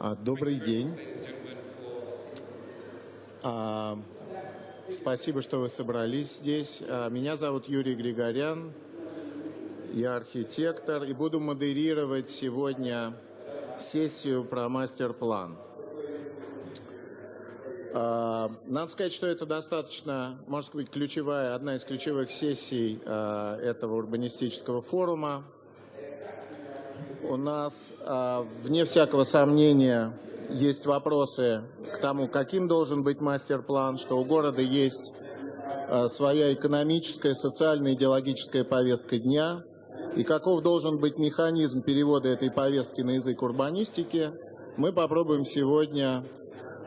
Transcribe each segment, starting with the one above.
Добрый день. Спасибо, что вы собрались здесь. Меня зовут Юрий Grigoryan. Я архитектор и буду модерировать сегодня сессию про мастер-план. Надо сказать, что это достаточно, можно сказать, одна из ключевых сессий этого урбанистического форума. У нас, вне всякого сомнения, есть вопросы к тому, каким должен быть мастер-план, что у города есть своя экономическая, социальная, идеологическая повестка дня, и каков должен быть механизм перевода этой повестки на язык урбанистики. Мы попробуем сегодня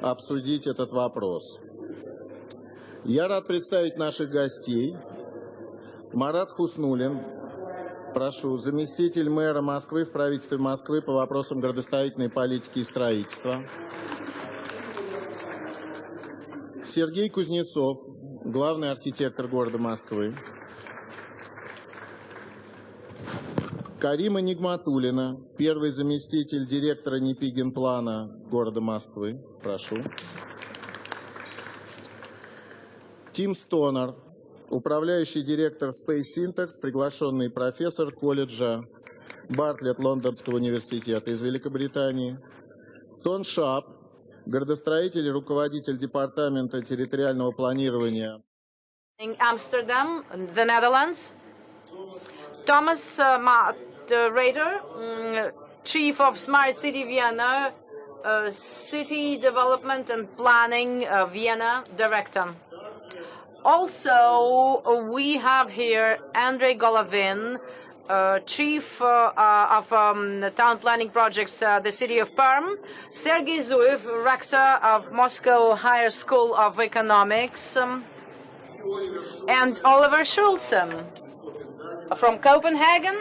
обсудить этот вопрос. Я рад представить наших гостей. Марат Khusnullin, прошу, заместитель мэра Москвы в правительстве Москвы по вопросам градостроительной политики и строительства. Сергей Kuznetsov, главный архитектор города Москвы. Карима Нигмatullina, первый заместитель директора НИПИ генплана города Москвы. Прошу. Тим Стонер, управляющий директор Spatial, приглашенный профессор колледжа Бартлетт Лондонского университета из Великобритании. Тон Шап, градостроитель и руководитель департамента территориального планирования. Amsterdam, the Netherlands. Thomas Moderator, Chief of Smart City Vienna, City Development and Planning Vienna Director. Also, we have here Andrey Golovin, Chief of Town Planning Projects, the City of Perm, Sergey Zuev, Rector of Moscow Higher School of Economics, and Oliver Schulze from Copenhagen,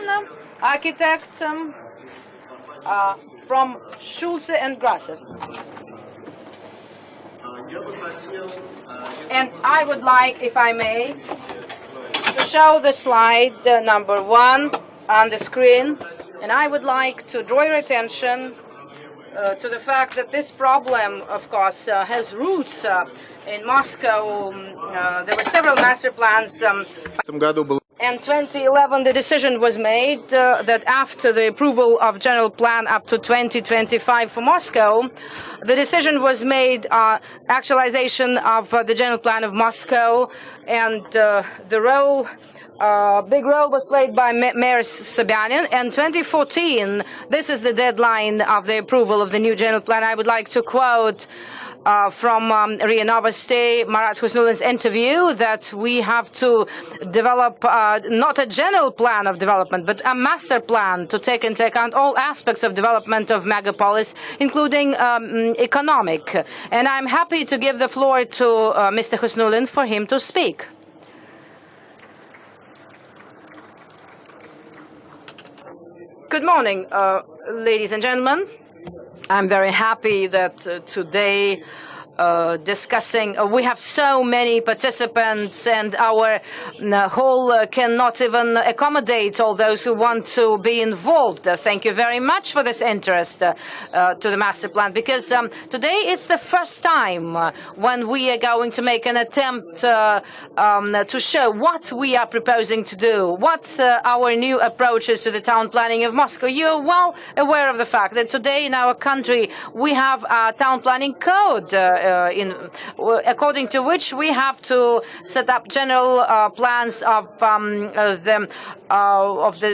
architect from Schulze and Grasser. And I would like, if I may, to show the slide number 1 on the screen. And I would like to draw your attention to the fact that this problem, of course, has roots in Moscow. There were several master plans. In 2011, the decision was made that after the approval of general plan up to 2025 for Moscow, the decision was made actualization of the general plan of Moscow, and the role, big role was played by Mayor Sobyanin. And 2014, this is the deadline of the approval of the new general plan. I would like to quote from RIA Novosti, Marat Khusnullin's interview, that we have to develop not a general plan of development, but a master plan to take into account all aspects of development of megapolis, including economic. And I'm happy to give the floor to Mr. Khusnullin for him to speak. Good morning, ladies and gentlemen. I'm very happy that today discussing, we have so many participants, and our hall cannot even accommodate all those who want to be involved. Thank you very much for this interest to the master plan, because today it's the first time when we are going to make an attempt to show what we are proposing to do, what our new approach is to the town planning of Moscow. You're well aware of the fact that today in our country we have a town planning code according to which we have to set up general plans of the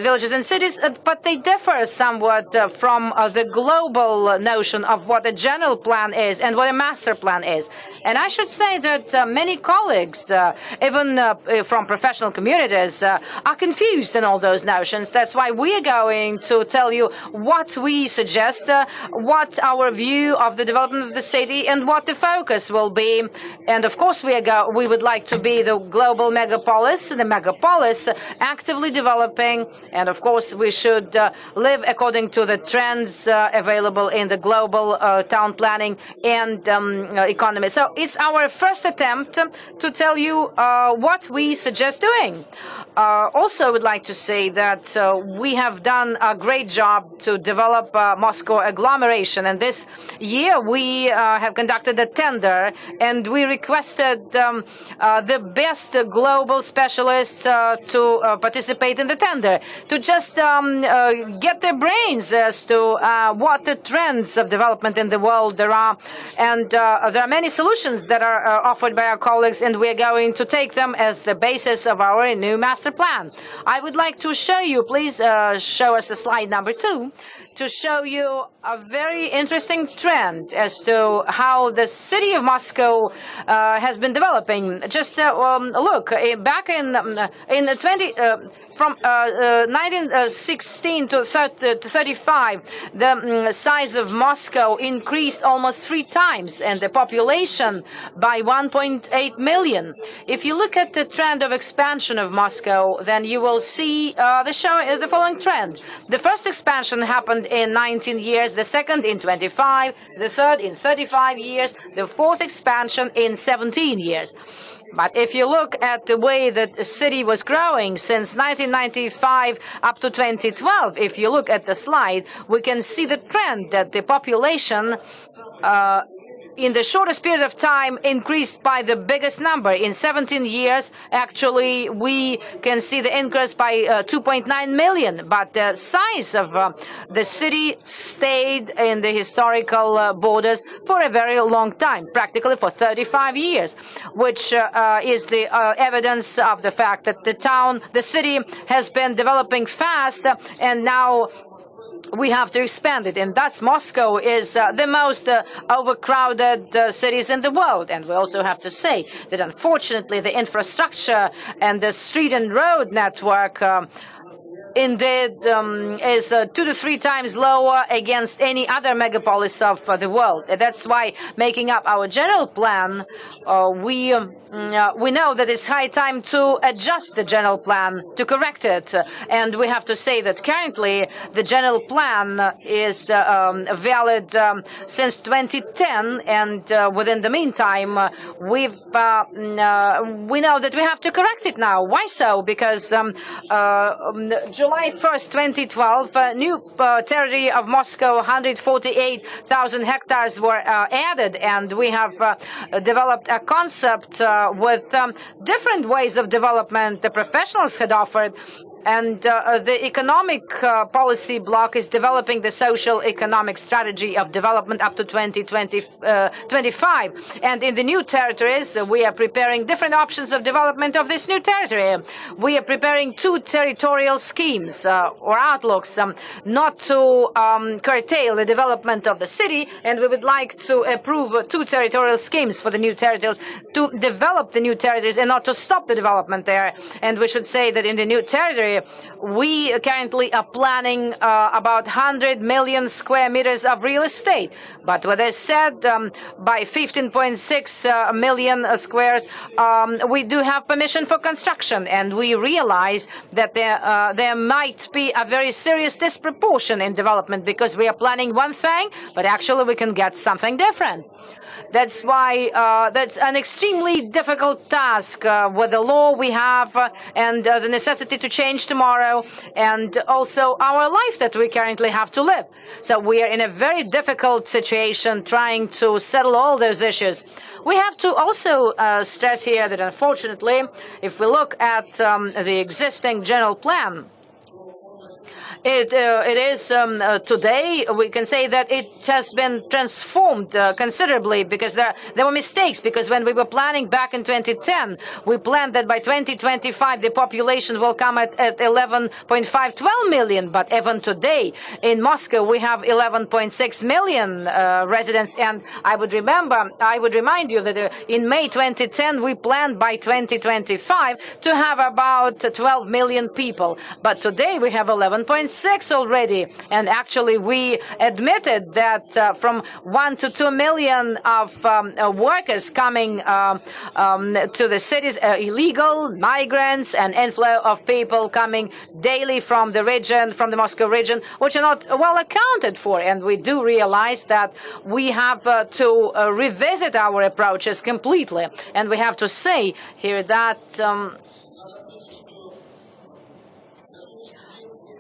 villages and cities, but they differ somewhat from the global notion of what a general plan is and what a master plan is. And I should say that many colleagues, even from professional communities, are confused in all those notions. That's why we are going to tell you what we suggest, what our view of the development of the city, and what the focus will be, and of course we would like to be the global megapolis, the megapolis actively developing, and of course we should live according to the trends available in the global town planning and economy. So it's our first attempt to tell you what we suggest doing. Also, I would like to say that we have done a great job to develop Moscow agglomeration, and this year we have conducted a tender, and we requested the best global specialists to participate in the tender, to just get their brains as to what the trends of development in the world there are. And there are many solutions that are offered by our colleagues, and we're going to take them as the basis of our new master plan. I would like to show you, please show us the slide number 2, to show you a very interesting trend as to how the city of Moscow has been developing. Just look, back in 1916 to 35, the size of Moscow increased almost 3 times, and the population by 1.8 million. If you look at the trend of expansion of Moscow, then you will see the following trend. The first expansion happened in 19 years, the second in 25, the third in 35 years, the fourth expansion in 17 years. But if you look at the way that the city was growing since 1995 up to 2012, if you look at the slide, we can see the trend that the population in the shortest period of time increased by the biggest number. In 17 years, actually, we can see the increase by 2.9 million. But the size of the city stayed in the historical borders for a very long time, practically for 35 years, which is the evidence of the fact that the city has been developing fast, and now we have to expand it, and thus Moscow is the most overcrowded cities in the world. And we also have to say that unfortunately the infrastructure and the street and road network indeed is 2 to 3 times lower against any other megapolis of the world. And that's why, making up our general plan, we know that it's high time to adjust the general plan, to correct it. And we have to say that currently the general plan is valid since 2010, and within the meantime we know that we have to correct it now. Why so? Because July 1st, 2012, new territory of Moscow, 148,000 hectares were added, and we have developed a concept with different ways of development the professionals had offered. And the economic policy bloc is developing the social economic strategy of development up to 2025. And in the new territories, we are preparing different options of development of this new territory. We are preparing 2 territorial schemes or outlooks, not to curtail the development of the city. And we would like to approve 2 territorial schemes for the new territories to develop the new territories and not to stop the development there. And we should say that in the new territory, we currently are planning about 100 million square meters of real estate. But what I said, by 15.6 million squares, we do have permission for construction. And we realize that there might be a very serious disproportion in development, because we are planning one thing, but actually we can get something different. That's why that's an extremely difficult task with the law we have and the necessity to change tomorrow, and also our life that we currently have to live. So we are in a very difficult situation trying to settle all those issues. We have to also stress here that unfortunately, if we look at the existing general plan, it is today, we can say that it has been transformed considerably, because there were mistakes. Because when we were planning back in 2010, we planned that by 2025 the population will come at 11.5-12 million. But even today in Moscow we have 11.6 million residents. And I would remind you that in May 2010 we planned by 2025 to have about 12 million people. But today we have 11.6 1.6 already. And actually, we admitted that from 1 to 2 million of workers coming to the cities, illegal migrants and inflow of people coming daily from the region, from the Moscow region, which are not well accounted for. And we do realize that we have to revisit our approaches completely. And we have to say here that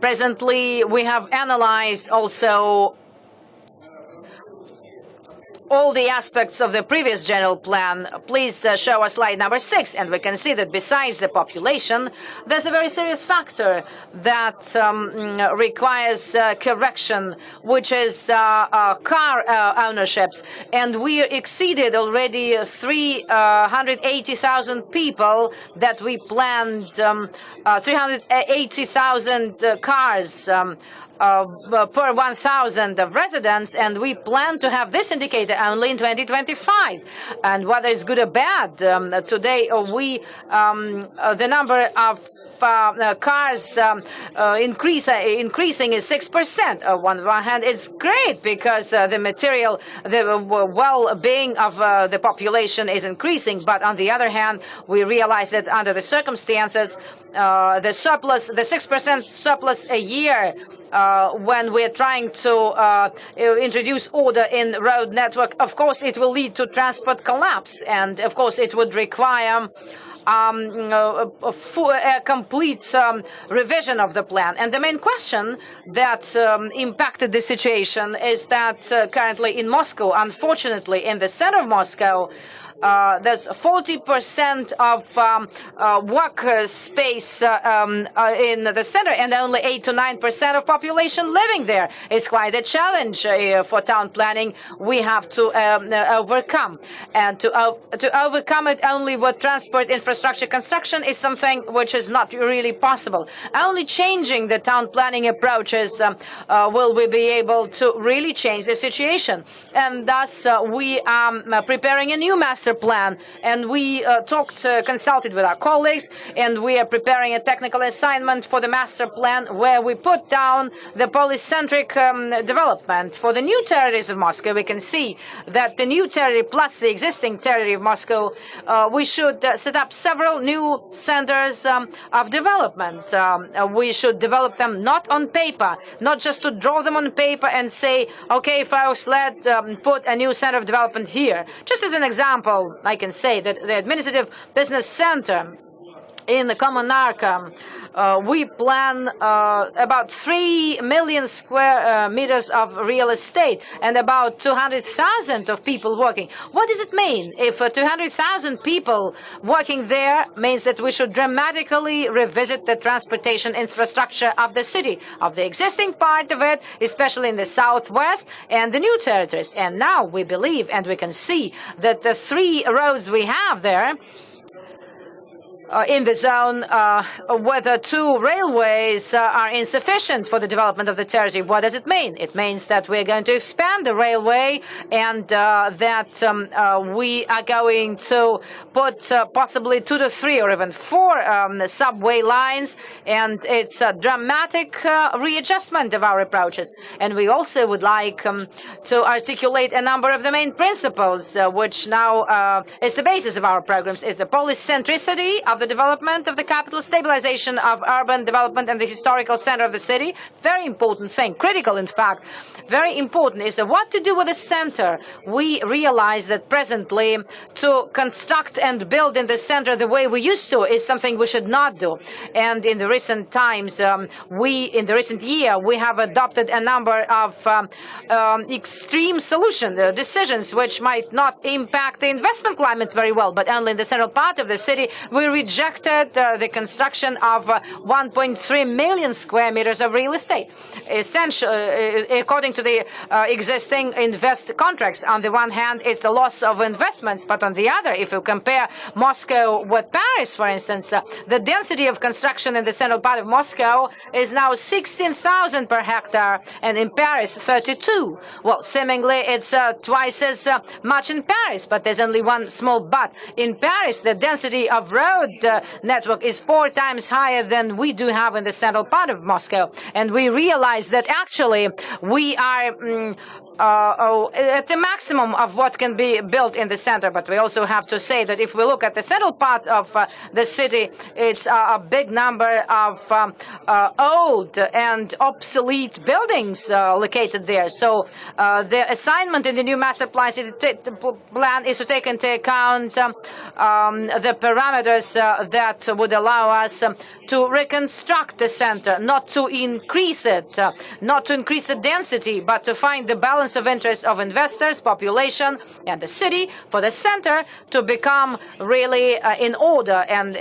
presently we have analyzed also all the aspects of the previous general plan. Please show us slide number 6, and we can see that besides the population, there's a very serious factor that requires correction, which is car ownerships. And we exceeded already 380,000 people that we planned, 380,000 cars per 1,000 of residents, and we plan to have this indicator only in 2025. And whether it's good or bad, today the number of cars increasing is 6%. On one hand, it's great because the well-being of the population is increasing. But on the other hand, we realize that under the circumstances, the 6% surplus a year, when we're trying to introduce order in road network, of course, it will lead to transport collapse, and of course, it would require a complete revision of the plan. And the main question that impacted the situation is that currently in Moscow, unfortunately, in the center of Moscow, there's 40% of work space in the center, and only 8 to 9% of population living there. It's quite a challenge for town planning we have to overcome. And to overcome it only with transport infrastructure construction is something which is not really possible. Only changing the town planning approaches will we be able to really change the situation. And thus, we are preparing a new master plan, and we consulted with our colleagues, and we are preparing a technical assignment for the master plan where we put down the polycentric development. For the new territories of Moscow, we can see that the new territory plus the existing territory of Moscow, we should set up several new centers of development. We should develop them not on paper, not just to draw them on paper and say, okay, folks, let's put a new center of development here. Just as an example, I can say that the administrative business center in the Commonarka, we plan about 3 million square meters of real estate and about 200,000 of people working. What does it mean? If 200,000 people working there means that we should dramatically revisit the transportation infrastructure of the city, of the existing part of it, especially in the southwest and the new territories. And now we believe and we can see that the 3 roads we have there in the zone, whether 2 railways are insufficient for the development of the territory. What does it mean? It means that we're going to expand the railway, and that we are going to put possibly 2 to 3 or even 4 subway lines, and it's a dramatic readjustment of our approaches. And we also would like to articulate a number of the main principles, which now is the basis of our programs. It's the polycentricity of the development of the capital, stabilization of urban development and the historical center of the city. Very important thing, critical in fact. Very important is what to do with the center. We realize that presently to construct and build in the center the way we used to is something we should not do. And in the recent times, in the recent year, we have adopted a number of extreme decisions which might not impact the investment climate very well, but only in the central part of the city. We rejected the construction of 1.3 million square meters of real estate, essentially, according to the existing invest contracts. On the one hand, it's the loss of investments, but on the other, if you compare Moscow with Paris, for instance, the density of construction in the central part of Moscow is now 16,000 per hectare, and in Paris, 32. Well, seemingly, it's twice as much in Paris, but there's only one small but. In Paris, the density of road network is 4 times higher than we do have in the central part of Moscow. And we realize that actually we are at the maximum of what can be built in the center. But we also have to say that if we look at the central part of the city, it's a big number of old and obsolete buildings located there. So the assignment in the new master plan is to take into account the parameters that would allow us to reconstruct the center, not to increase it, not to increase the density, but to find the balance of interest of investors, population, and the city for the center to become really in order and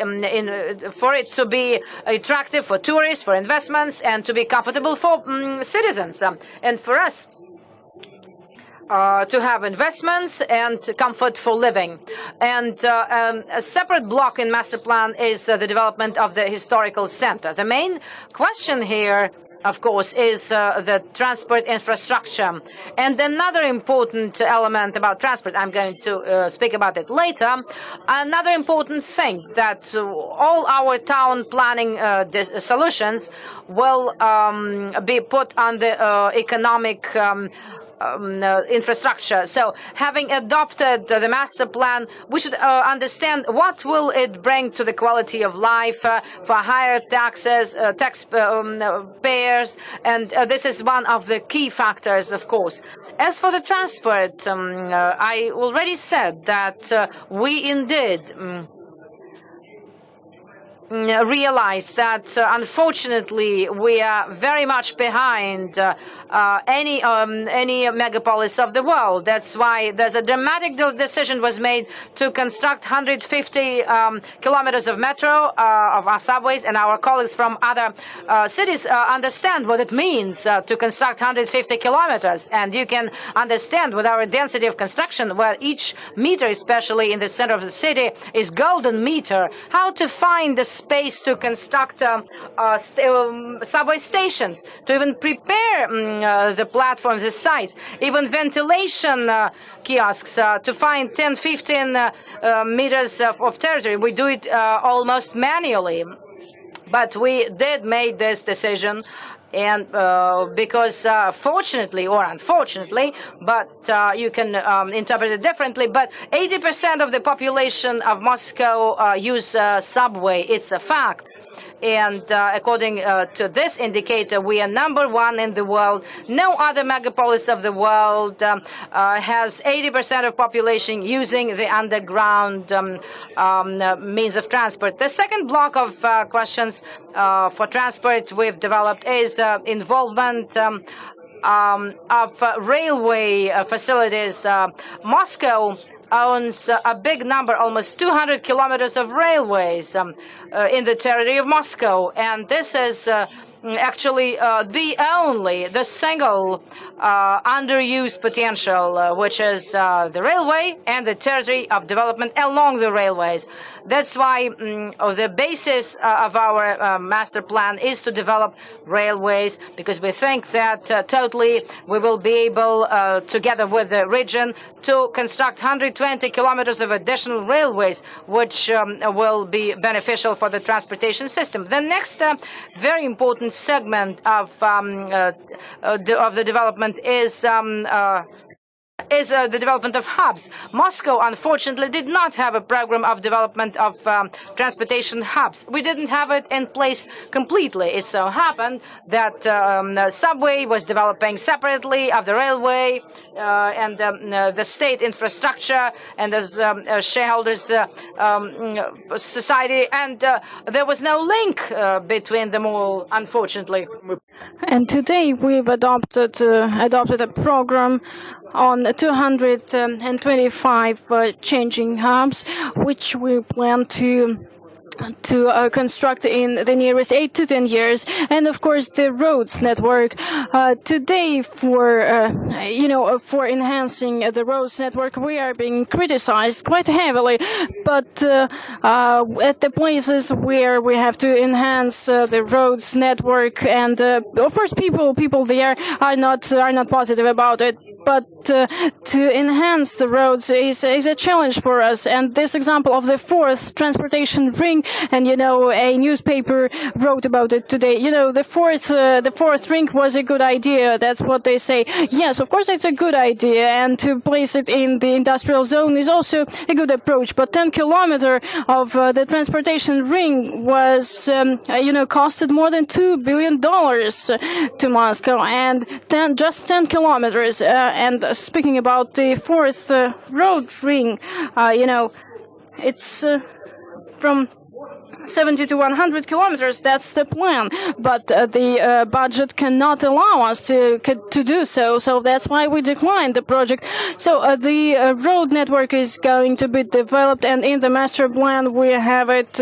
for it to be attractive for tourists, for investments, and to be comfortable for citizens. And for us, to have investments and comfort for living. And a separate block in master plan is the development of the historical center. The main question here, of course, is the transport infrastructure. And another important element about transport, I'm going to speak about it later, another important thing that all our town planning solutions will be put on the economic infrastructure. So having adopted the master plan, we should understand what will it bring to the quality of life for higher taxes, taxpayers, and this is one of the key factors, of course. As for the transport, I already said that we indeed realize that unfortunately we are very much behind any megapolis of the world. That's why there's a dramatic decision was made to construct 150 kilometers of metro, of our subways, and our colleagues from other cities understand what it means to construct 150 kilometers. And you can understand with our density of construction, where each meter, especially in the center of the city, is golden meter, how to find the space to construct subway stations, to even prepare the platforms, the sites, even ventilation kiosks, to find 10, 15 meters of territory. We do it almost manually. But we did make this decision, and because fortunately or unfortunately, but you can interpret it differently, but 80% of the population of Moscow use subway. It's a fact. And according to this indicator, we are #1 in the world. No other megapolis of the world has 80% of population using the underground means of transport. The second block of questions for transport we've developed is involvement of railway facilities. Moscow owns a big number, almost 200 kilometers of railways in the territory of Moscow. And this is actually the single underused potential, which is the railway and the territory of development along the railways. That's why the basis of our master plan is to develop railways, because we think that totally we will be able, together with the region, to construct 120 kilometers of additional railways, which will be beneficial for the transportation system. The next very important segment of the development is the development of hubs. Moscow, unfortunately, did not have a program of development of transportation hubs. We didn't have it in place completely. It so happened that the subway was developing separately of the railway and the state infrastructure and as shareholders society, and there was no link between them all, unfortunately. And today we've adopted a program on 225 changing hubs, which we plan to construct in the nearest 8 to 10 years. And of course the roads network today for enhancing the roads network, we are being criticized quite heavily, but at the places where we have to enhance the roads network, and of course people there are not positive about it, but to enhance the roads is a challenge for us. And this example of the fourth transportation ring, and a newspaper wrote about it today. The fourth ring was a good idea. That's what they say. Yes, of course it's a good idea, and to place it in the industrial zone is also a good approach. But 10 kilometers of the transportation ring was, costed more than $2 billion to Moscow, and just 10 kilometers. And speaking about the fourth road ring, it's from 70 to 100 kilometers. That's the plan, but the budget cannot allow us to do so. So that's why we declined the project. So the road network is going to be developed, and in the master plan we have it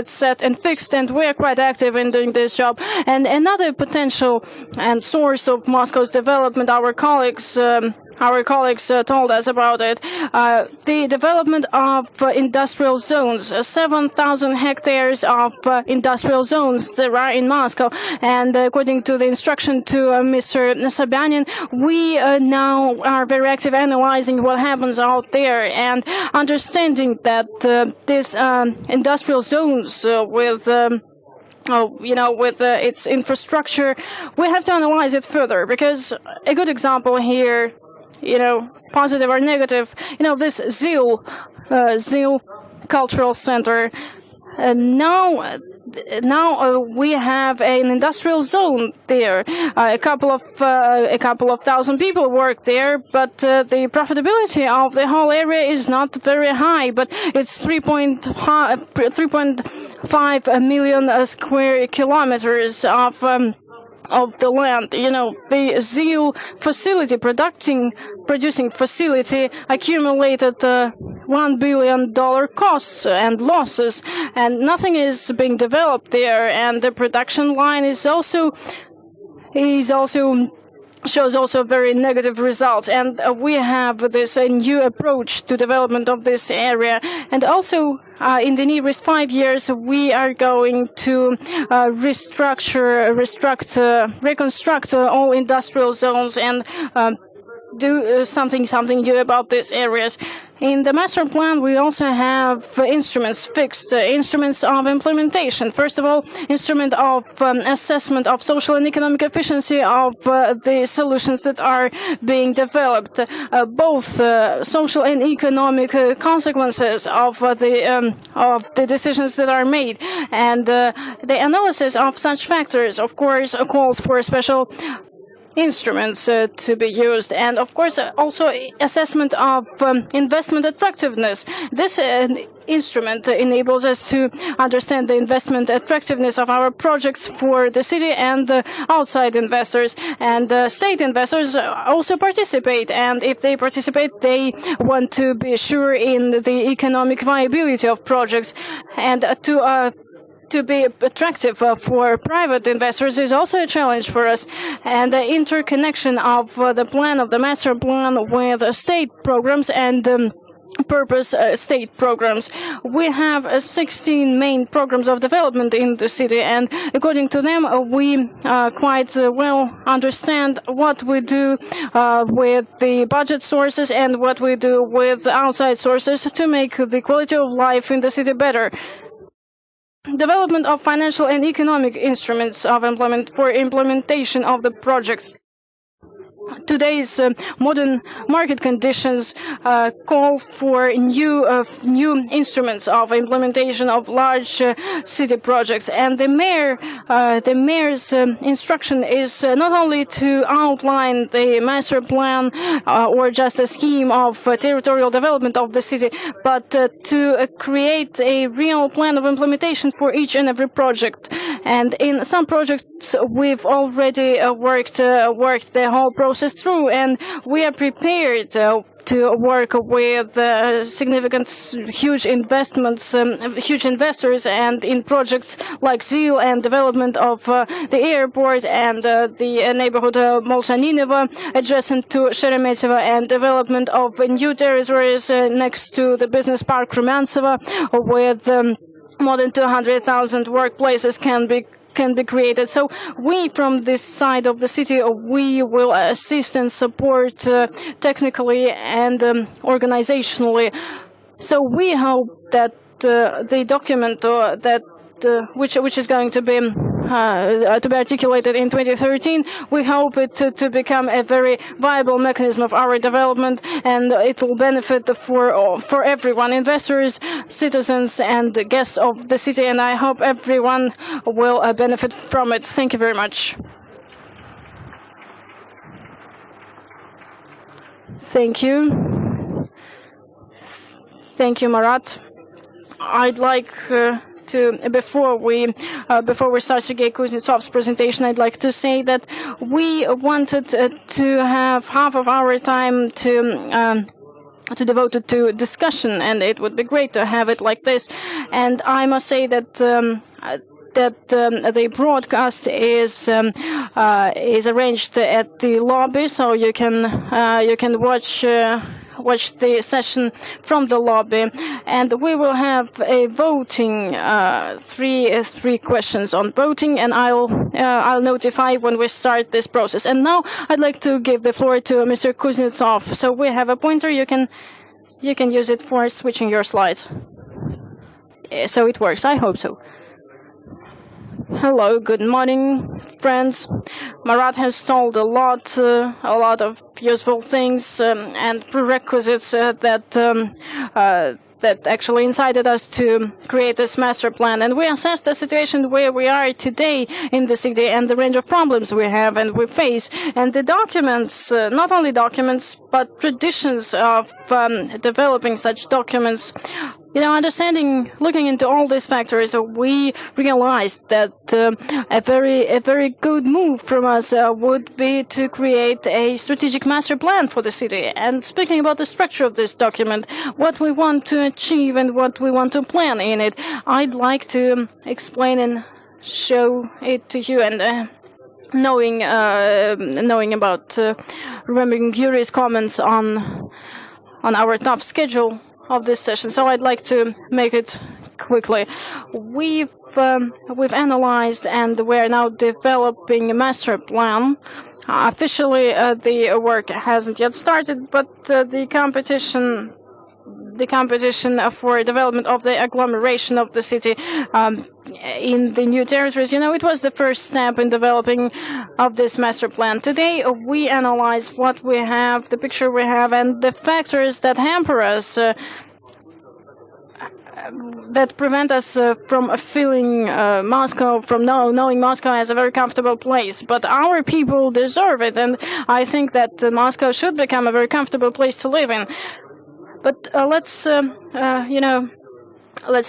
set and fixed, and we are quite active in doing this job. And another potential and source of Moscow's development, our colleagues told us about it. The development of industrial zones, 7,000 hectares of industrial zones there are in Moscow. And according to the instruction to Mr. Sobyanin, we now are very active analyzing what happens out there and understanding that these industrial zones with its infrastructure, we have to analyze it further, because a good example here, positive or negative, this ZIL cultural center, now we have an industrial zone there. A couple of thousand people work there, but the profitability of the whole area is not very high. But it's 3.5 million square kilometers of the land. The ZIL facility, producing facility, accumulated $1 billion costs and losses, and nothing is being developed there. And the production line shows also very negative results. And we have this new approach to development of this area. And also, in the nearest 5 years, we are going to reconstruct all industrial zones and do something new about these areas. In the master plan, we also have instruments fixed, instruments of implementation. First of all, instrument of assessment of social and economic efficiency of the solutions that are being developed, both social and economic consequences of the decisions that are made, and the analysis of such factors, of course, calls for special instruments to be used, and of course also assessment of investment attractiveness. This instrument enables us to understand the investment attractiveness of our projects for the city and outside investors. And state investors also participate, and if they participate, they want to be sure in the economic viability of projects. And to be attractive for private investors is also a challenge for us. And the interconnection of the plan, of the master plan, with state programs and purpose state programs. We have 16 main programs of development in the city, and according to them, we quite well understand what we do with the budget sources and what we do with outside sources to make the quality of life in the city better. Development of financial and economic instruments of implementation of the project. Today's modern market conditions call for new instruments of implementation of large city projects, and the mayor's instruction is not only to outline the master plan or just a scheme of territorial development of the city, but to create a real plan of implementation for each and every project. And in some projects, we've already worked the whole process through, and we are prepared to work with significant, huge investors, and in projects like ZIL and development of the airport and the neighborhood Molchaninovo adjacent to Sheremetyevo, and development of new territories next to the business park Rumyantseva, with more than 200,000 workplaces can be created. So we, from this side of the city, we will assist and support technically and organizationally. So we hope that the document which is going to be articulated in 2013, we hope it to become a very viable mechanism of our development, and it will benefit for everyone, investors, citizens, and guests of the city, and I hope everyone will benefit from it. Thank you very much. Thank you. Thank you, Marat. I'd like before we start Sergey Kuznetsov's presentation, I'd like to say that we wanted to have half of our time to devote it to discussion, and it would be great to have it like this. And I must say that the broadcast is arranged at the lobby, so you can watch the session from the lobby, and we will have a voting, three questions on voting, and I'll notify when we start this process. And now I'd like to give the floor to Mr. Kuznetsov. So we have a pointer. You can use it for switching your slides. So it works. I hope so. Hello, good morning, friends. Marat has told a lot of useful things and prerequisites that actually incited us to create this master plan. And we assessed the situation where we are today in the city and the range of problems we have and we face. And the documents, not only documents, but traditions of developing such documents. Looking into all these factors, we realized that a very good move from us would be to create a strategic master plan for the city. And speaking about the structure of this document, what we want to achieve and what we want to plan in it, I'd like to explain and show it to you. And knowing about remembering Yuriy's comments on our tough schedule of this session, so I'd like to make it quickly. We've analyzed and we're now developing a master plan. Officially, the work hasn't yet started, but the competition for development of the agglomeration of the city in the new territories, it was the first step in developing of this master plan. Today, we analyze what we have, the picture we have, and the factors that hamper us, that prevent us from feeling Moscow, from knowing Moscow as a very comfortable place. But our people deserve it, and I think that Moscow should become a very comfortable place to live in. But let's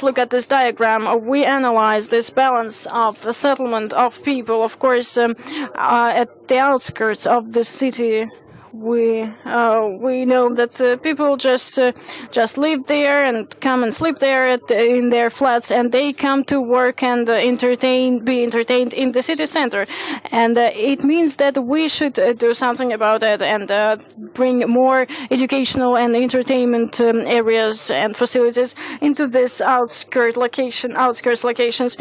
look at this diagram. We analyze this balance of the settlement of people. Of course, at the outskirts of the city, we know that people just live there and come and sleep there in their flats, and they come to work and be entertained in the city center. And it means that we should do something about it and bring more educational and entertainment areas and facilities into this outskirts locations,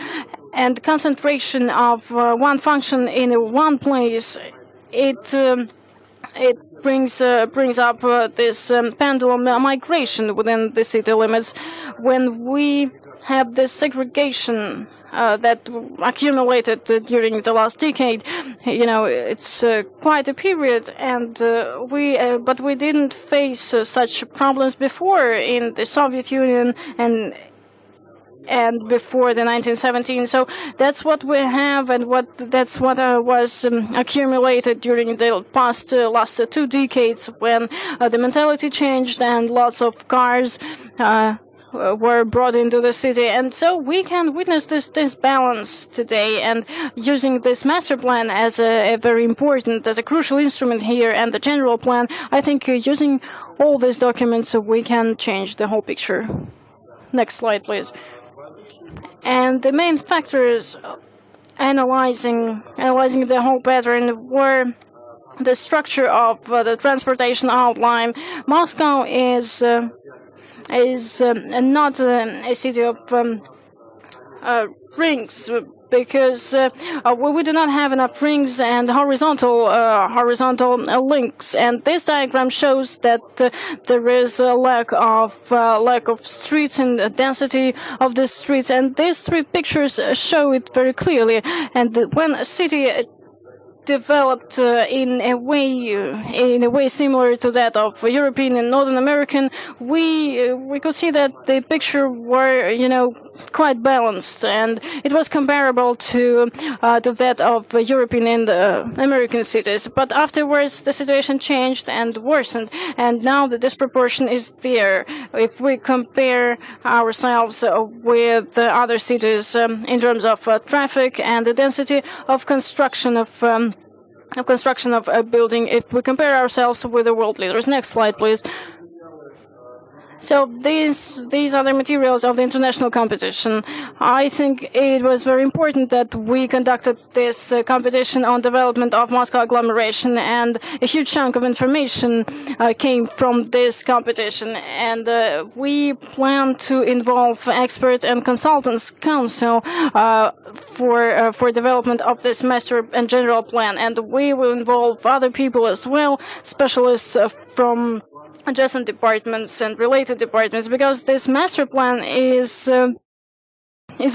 and concentration of one function in one place. It brings up this pendulum migration within the city limits. When we have this segregation that accumulated during the last decade, it's quite a period, and but we didn't face such problems before in the Soviet Union and before the 1917. So that's what we have, and that's what was accumulated during the last 2 decades, when the mentality changed and lots of cars were brought into the city. And so we can witness this balance today, and using this master plan as a very important, as a crucial instrument here, and the general plan, I think using all these documents we can change the whole picture. Next slide, please. And the main factors analyzing the whole pattern were the structure of the transportation outline. Moscow is not a city of rings, because we do not have enough rings and horizontal links. And this diagram shows that there is a lack of streets and density of the streets. And these three pictures show it very clearly. And when a city developed in a way similar to that of European and Northern American, we could see that the picture were quite balanced, and it was comparable to that of European and American cities. But afterwards, the situation changed and worsened, and now the disproportion is there. If we compare ourselves with other cities in terms of traffic and the density of construction of a building, if we compare ourselves with the world leaders. Next slide, please. So these are the materials of the international competition. I think it was very important that we conducted this competition on development of Moscow agglomeration, and a huge chunk of information came from this competition. And we plan to involve expert and consultants council for development of this master and general plan, and we will involve other people as well, specialists from adjacent departments and related departments, because this master plan is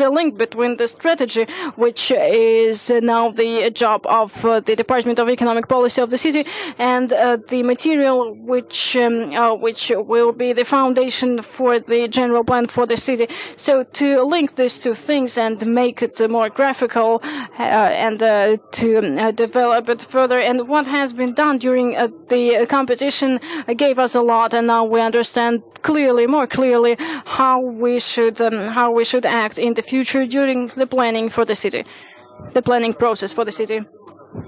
a link between the strategy, which is now the job of the Department of Economic Policy of the city, and the material which will be the foundation for the general plan for the city. So to link these two things and make it more graphical and to develop it further, and what has been done during the competition gave us a lot, and now we understand more clearly how we should act in the future during the planning for the city, the planning process for the city.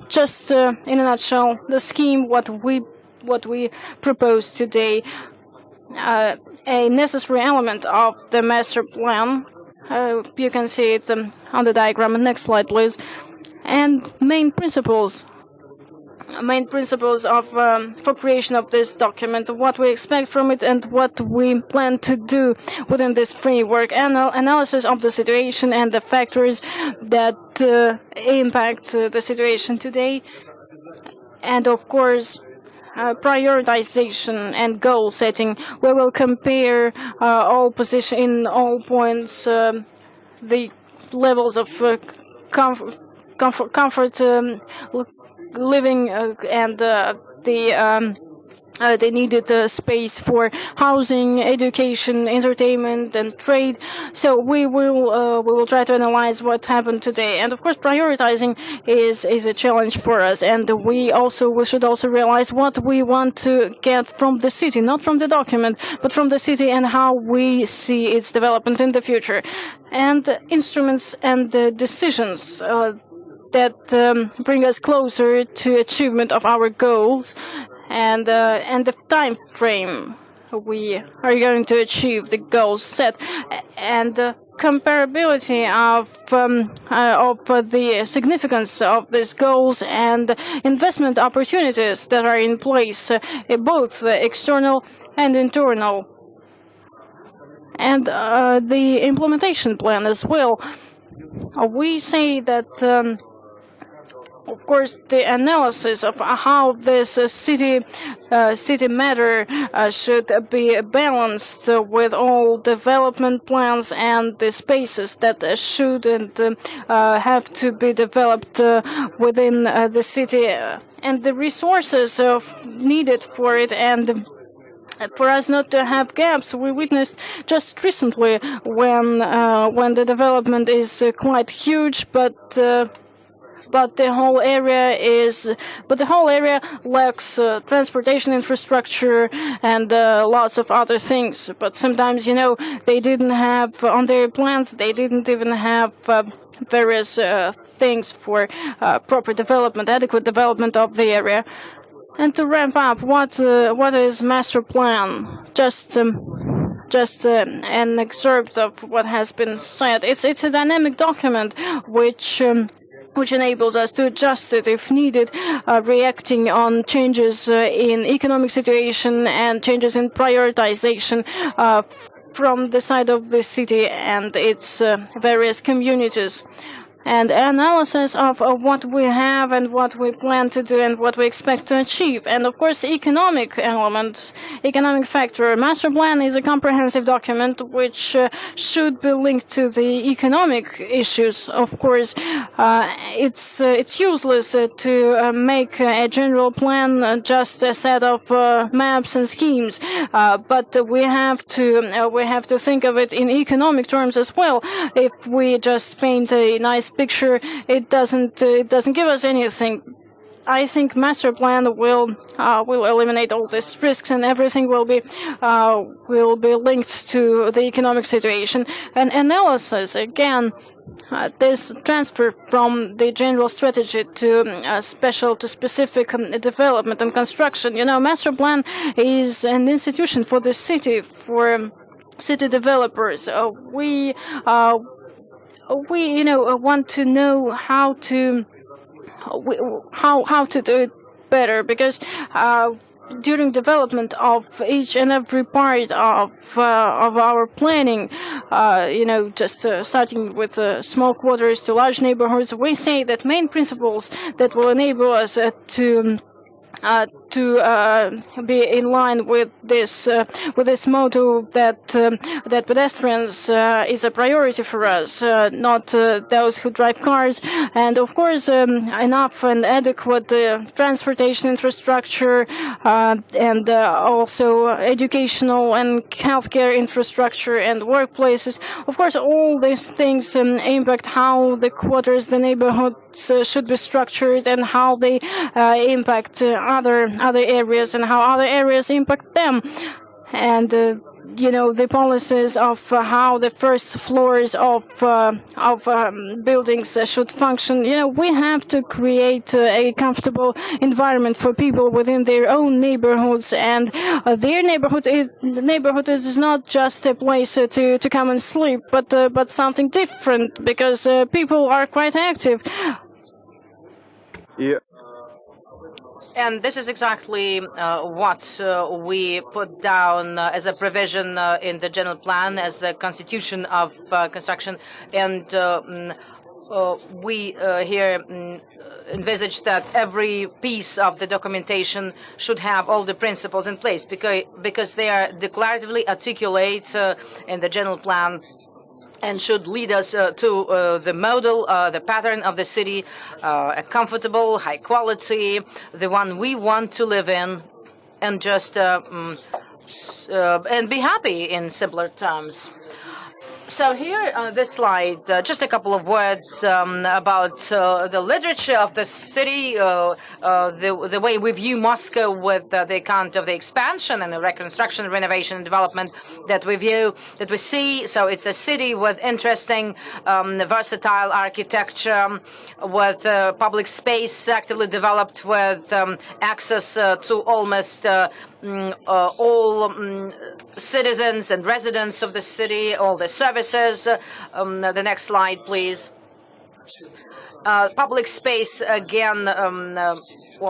Just in a nutshell, the scheme, what we propose today, a necessary element of the master plan. You can see it on the diagram. Next slide, please. And main principles of for creation of this document, what we expect from it, and what we plan to do within this framework. Analysis of the situation and the factors that impact the situation today, and of course prioritization and goal setting. We will compare all positions in all points, the levels of comfort living and the needed space for housing, education, entertainment, and trade. So we will try to analyze what happened today, and of course prioritizing is a challenge for us. And we should also realize what we want to get from the city, not from the document, but from the city, and how we see its development in the future, and instruments and decisions that bring us closer to achievement of our goals, and the time frame we are going to achieve the goals set, and comparability of the significance of these goals and investment opportunities that are in place, both external and internal, and the implementation plan as well. We say that of course, the analysis of how this city matter should be balanced with all development plans and the spaces that should and have to be developed within the city, and the resources needed for it, and for us not to have gaps. We witnessed just recently when the development is quite huge, but the whole area lacks transportation infrastructure and lots of other things. But sometimes, they didn't have on their plans. They didn't even have various things for proper development, adequate development of the area. And to wrap up, what is master plan? Just an excerpt of what has been said. It's a dynamic document which enables us to adjust it if needed, reacting on changes in economic situation and changes in prioritization from the side of the city and its various communities. and analysis of what we have and what we plan to do and what we expect to achieve. And of course, economic element, economic factor. Master plan is a comprehensive document which should be linked to the economic issues. Of course, it's useless to make a general plan just a set of maps and schemes, but we have to think of it in economic terms as well. If we just paint a nice picture, it doesn't give us anything. I think master plan will eliminate all these risks, and everything will be linked to the economic situation. And analysis again. This transfer from the general strategy to specific development and construction. You know, master plan is an institution for the city, for city developers. We want to know how to do it better, because during development of each and every part of our planning, just starting with small quarters to large neighborhoods, we say that main principles that will enable us to be in line with this motto that pedestrians is a priority for us, not those who drive cars, and of course enough and adequate transportation infrastructure, and also educational and healthcare infrastructure and workplaces. Of course, all these things impact how the quarters, the neighborhoods should be structured, and how they impact other areas, and how other areas impact them. And the policies of how the first floors of buildings should function. We have to create a comfortable environment for people within their own neighborhoods, and their neighborhood is not just a place to come and sleep, but something different, because people are quite active. Yeah. And this is exactly what we put down as a provision in the general plan as the constitution of construction. And we here envisage that every piece of the documentation should have all the principles in place, because they are declaratively articulate in the general plan, and should lead us to the model, the pattern of the city, a comfortable, high quality, the one we want to live in, and just and be happy in simpler terms. So here on this slide, just a couple of words about the literature of the city, the way we view Moscow with the account of the expansion and the reconstruction, renovation, and development that we see. So it's a city with interesting, versatile architecture, with public space actively developed, with access to almost all citizens and residents of the city, all the services. The next slide, please. Public space, again,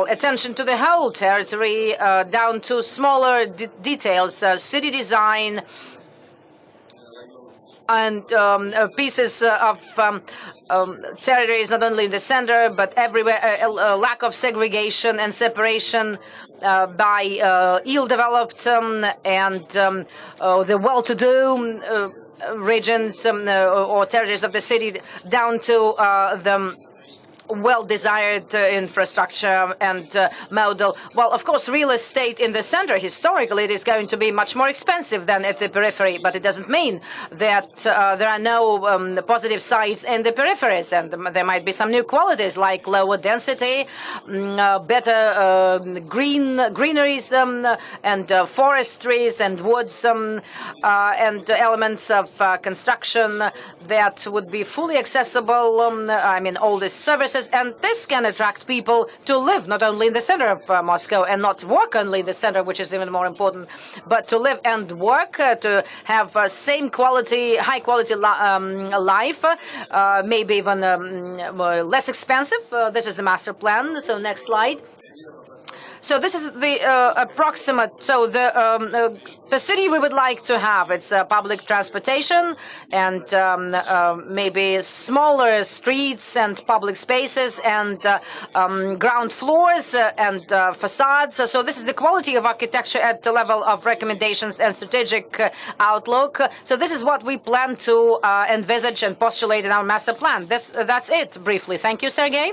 attention to the whole territory, down to smaller details, city design, and pieces of territories, not only in the center, but everywhere, a lack of segregation and separation by ill-developed and the well-to-do regions or territories of the city, down to the well-desired infrastructure and model. Well, of course, real estate in the center, historically, it is going to be much more expensive than at the periphery, but it doesn't mean that there are no positive sides in the peripheries, and there might be some new qualities like lower density, better greeneries and forestries and woods and elements of construction that would be fully accessible, all the services, and this can attract people to live not only in the center of Moscow and not work only in the center, which is even more important, but to live and work, to have same quality, high quality life, maybe even less expensive. This is the master plan. So next slide. So this is the approximate. So the city we would like to have, it's public transportation and maybe smaller streets and public spaces and ground floors and facades. So this is the quality of architecture at the level of recommendations and strategic outlook. So this is what we plan to envisage and postulate in our master plan. That's it, briefly. Thank you, Sergey.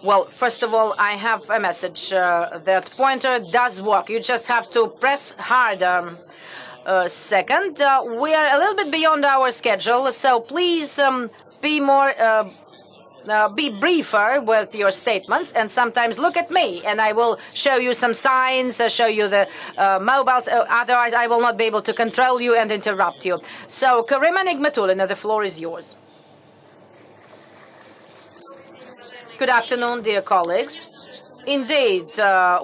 Well, first of all, I have a message. That pointer does work. You just have to press harder. Second, we are a little bit beyond our schedule, so please be briefer with your statements, and sometimes look at me, and I will show you some signs, show you the mobiles. Otherwise, I will not be able to control you and interrupt you. So, Karima Nigmatullina, the floor is yours. Good afternoon, dear colleagues. Indeed,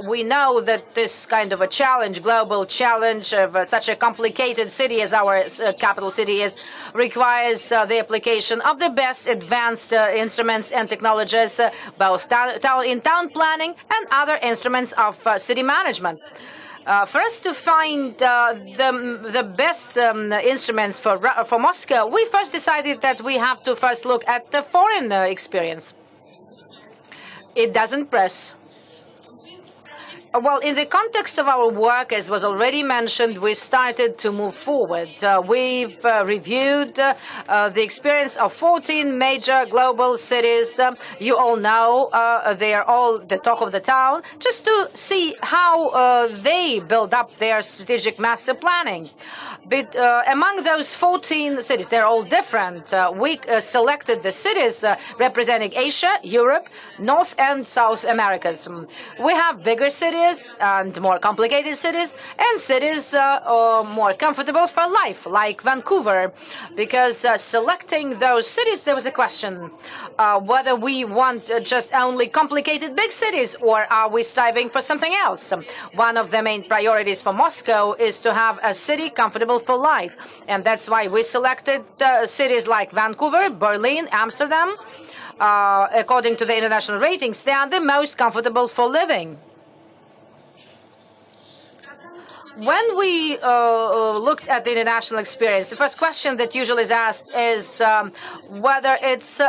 we know that this kind of a challenge, global challenge of such a complicated city as our capital city is, requires the application of the best advanced instruments and technologies, both in town planning and other instruments of city management. For us to find the best instruments for Moscow, we first decided that we have to first look at the foreign experience. It doesn't press. Well, in the context of our work, as was already mentioned, we started to move forward. We've reviewed the experience of 14 major global cities. You all know they are all the talk of the town, just to see how they build up their strategic master planning. But among those 14 cities, they're all different. We selected the cities representing Asia, Europe, North and South Americas. We have bigger cities and more complicated cities, and cities more comfortable for life, like Vancouver. Because selecting those cities, there was a question whether we want just only complicated big cities, or are we striving for something else? One of the main priorities for Moscow is to have a city comfortable for life, and that's why we selected cities like Vancouver, Berlin, Amsterdam. According to the international ratings, they are the most comfortable for living. When we looked at the international experience, the first question that usually is asked is whether it's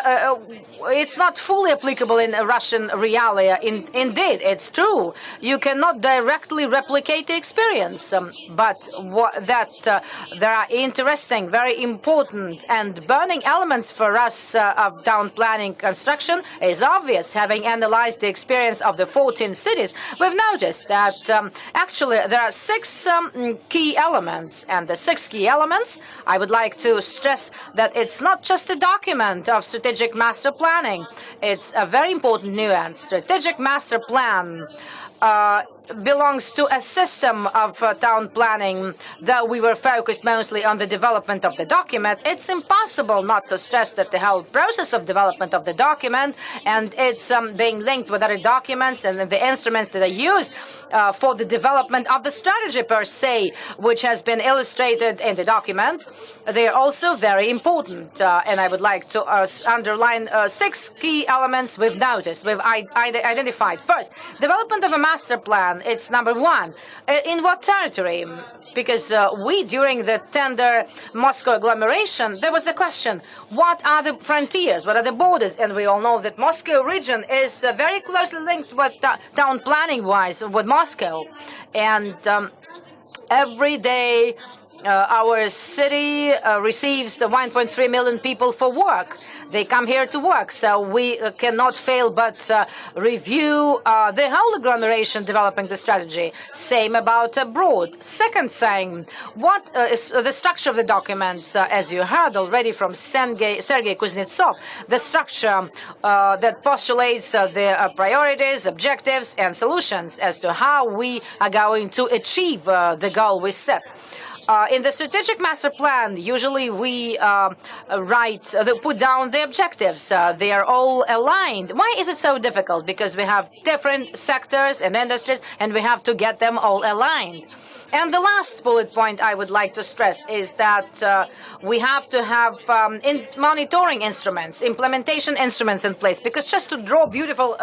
not fully applicable in Russian realia. Indeed, it's true. You cannot directly replicate the experience, but there are interesting, very important, and burning elements for us of town planning construction is obvious. Having analyzed the experience of the 14 cities, we've noticed that actually there are 6 key elements, and the 6 key elements, I would like to stress that it's not just a document of strategic master planning. It's a very important nuance. Strategic master plan belongs to a system of town planning. Though we were focused mostly on the development of the document, it's impossible not to stress that the whole process of development of the document and it's being linked with other documents and the instruments that are used for the development of the strategy per se, which has been illustrated in the document, they are also very important. And I would like to underline 6 key elements we've noticed, we've identified. First, development of a master plan. It's number 1. In what territory? Because during the tender Moscow agglomeration, there was the question, what are the frontiers, what are the borders? And we all know that Moscow region is very closely linked with town planning-wise with Moscow. And every day our city receives 1.3 million people for work. They come here to work, so we cannot fail but review the whole agglomeration developing the strategy. Same about abroad. Second thing, what is the structure of the documents? As you heard already from Sergey Kuznetsov, the structure that postulates the priorities, objectives, and solutions as to how we are going to achieve the goal we set. In the strategic master plan, usually we put down the objectives. They are all aligned. Why is it so difficult? Because we have different sectors and industries, and we have to get them all aligned. And the last bullet point I would like to stress is that we have to have monitoring instruments, implementation instruments in place, because just to draw beautiful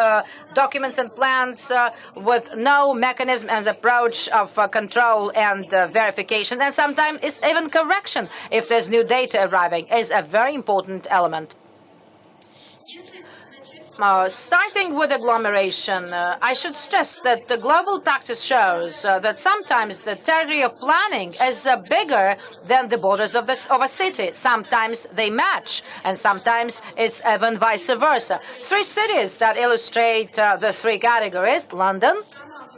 documents and plans with no mechanism and approach of control and verification, and sometimes it's even correction if there's new data arriving, is a very important element. Starting with agglomeration, I should stress that the global practice shows that sometimes the territory of planning is bigger than the borders of a city. Sometimes they match, and sometimes it's even vice versa. Three cities that illustrate the three categories: London,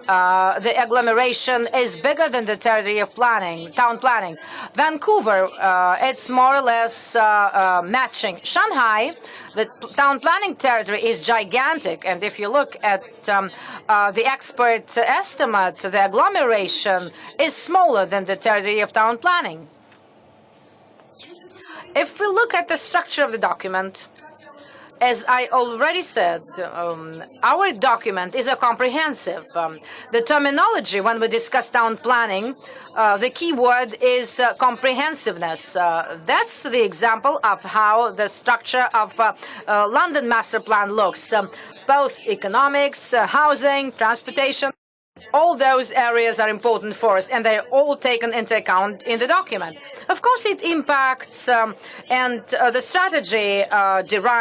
the agglomeration is bigger than the territory of planning, town planning. Vancouver, it's more or less matching. Shanghai, the town planning territory is gigantic, and if you look at the expert estimate, the agglomeration is smaller than the territory of town planning. If we look at the structure of the document, as I already said, our document is a comprehensive. The terminology when we discuss town planning, the key word is comprehensiveness. That's the example of how the structure of London Master Plan looks. Both economics, housing, transportation, all those areas are important for us, and they're all taken into account in the document. Of course, it impacts, and the strategy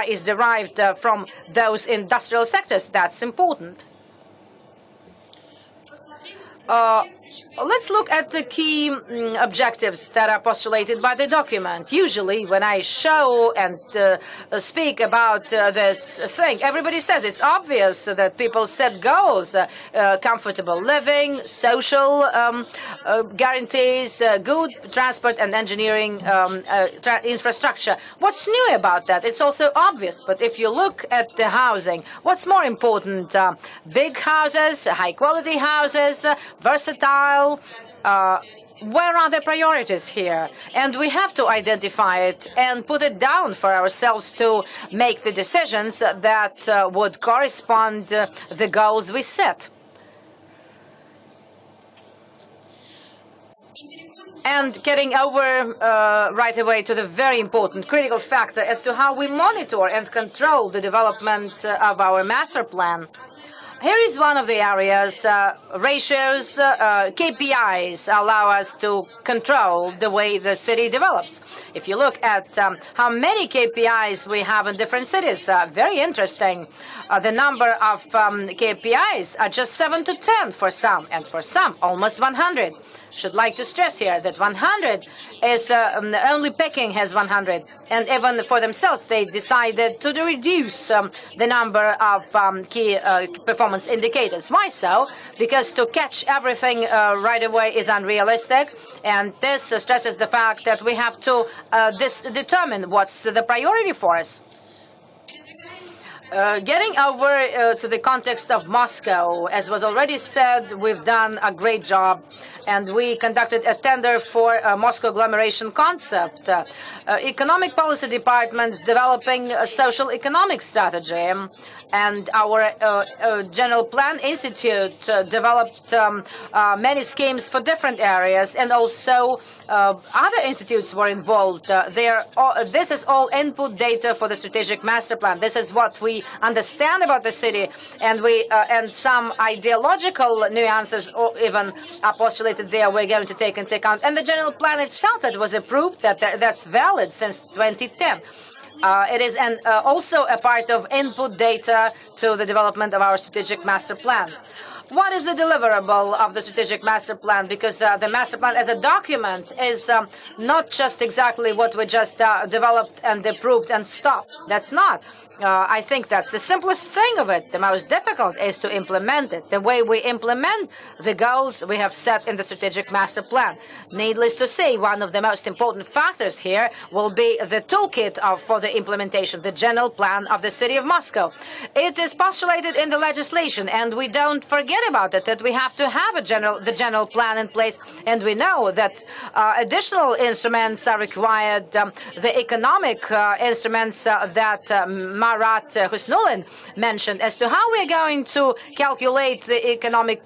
is derived from those industrial sectors. That's important. Let's look at the key objectives that are postulated by the document. Usually, when I show and speak about this thing, everybody says it's obvious that people set goals, comfortable living, social guarantees, good transport and engineering infrastructure. What's new about that? It's also obvious, but if you look at the housing, what's more important? Big houses, high-quality houses, versatile. Where are the priorities here? And we have to identify it and put it down for ourselves to make the decisions that would correspond to the goals we set. And getting over right away to the very important critical factor as to how we monitor and control the development of our master plan. Here is one of the areas, ratios, KPIs allow us to control the way the city develops. If you look at how many KPIs we have in different cities, very interesting. The number of KPIs are just 7 to 10 for some, and for some, almost 100. Should like to stress here that 100 is only Peking has 100, and even for themselves they decided to reduce the number of key performance indicators. Why so? Because to catch everything right away is unrealistic, and this stresses the fact that we have to determine what's the priority for us. Getting over to the context of Moscow, as was already said, we've done a great job, and we conducted a tender for a Moscow agglomeration concept. Economic policy departments developing a social economic strategy, and our General Plan Institute developed many schemes for different areas, and also other institutes were involved. This is all input data for the strategic master plan. This is what we understand about the city, and some ideological nuances even are postulated there we're going to take into account. And the general plan itself that was approved, that's valid since 2010. It is also a part of input data to the development of our strategic master plan. What is the deliverable of the strategic master plan? Because the master plan as a document is not just exactly what we just developed and approved and stopped. That's not. I think that's the simplest thing of it. The most difficult is to implement it, the way we implement the goals we have set in the strategic master plan. Needless to say, one of the most important factors here will be the toolkit for the implementation, the general plan of the city of Moscow. It is postulated in the legislation, and we don't forget about it, that we have to have the general plan in place, and we know that additional instruments are required, the economic instruments that Marat Khusnullin mentioned as to how we're going to calculate the economic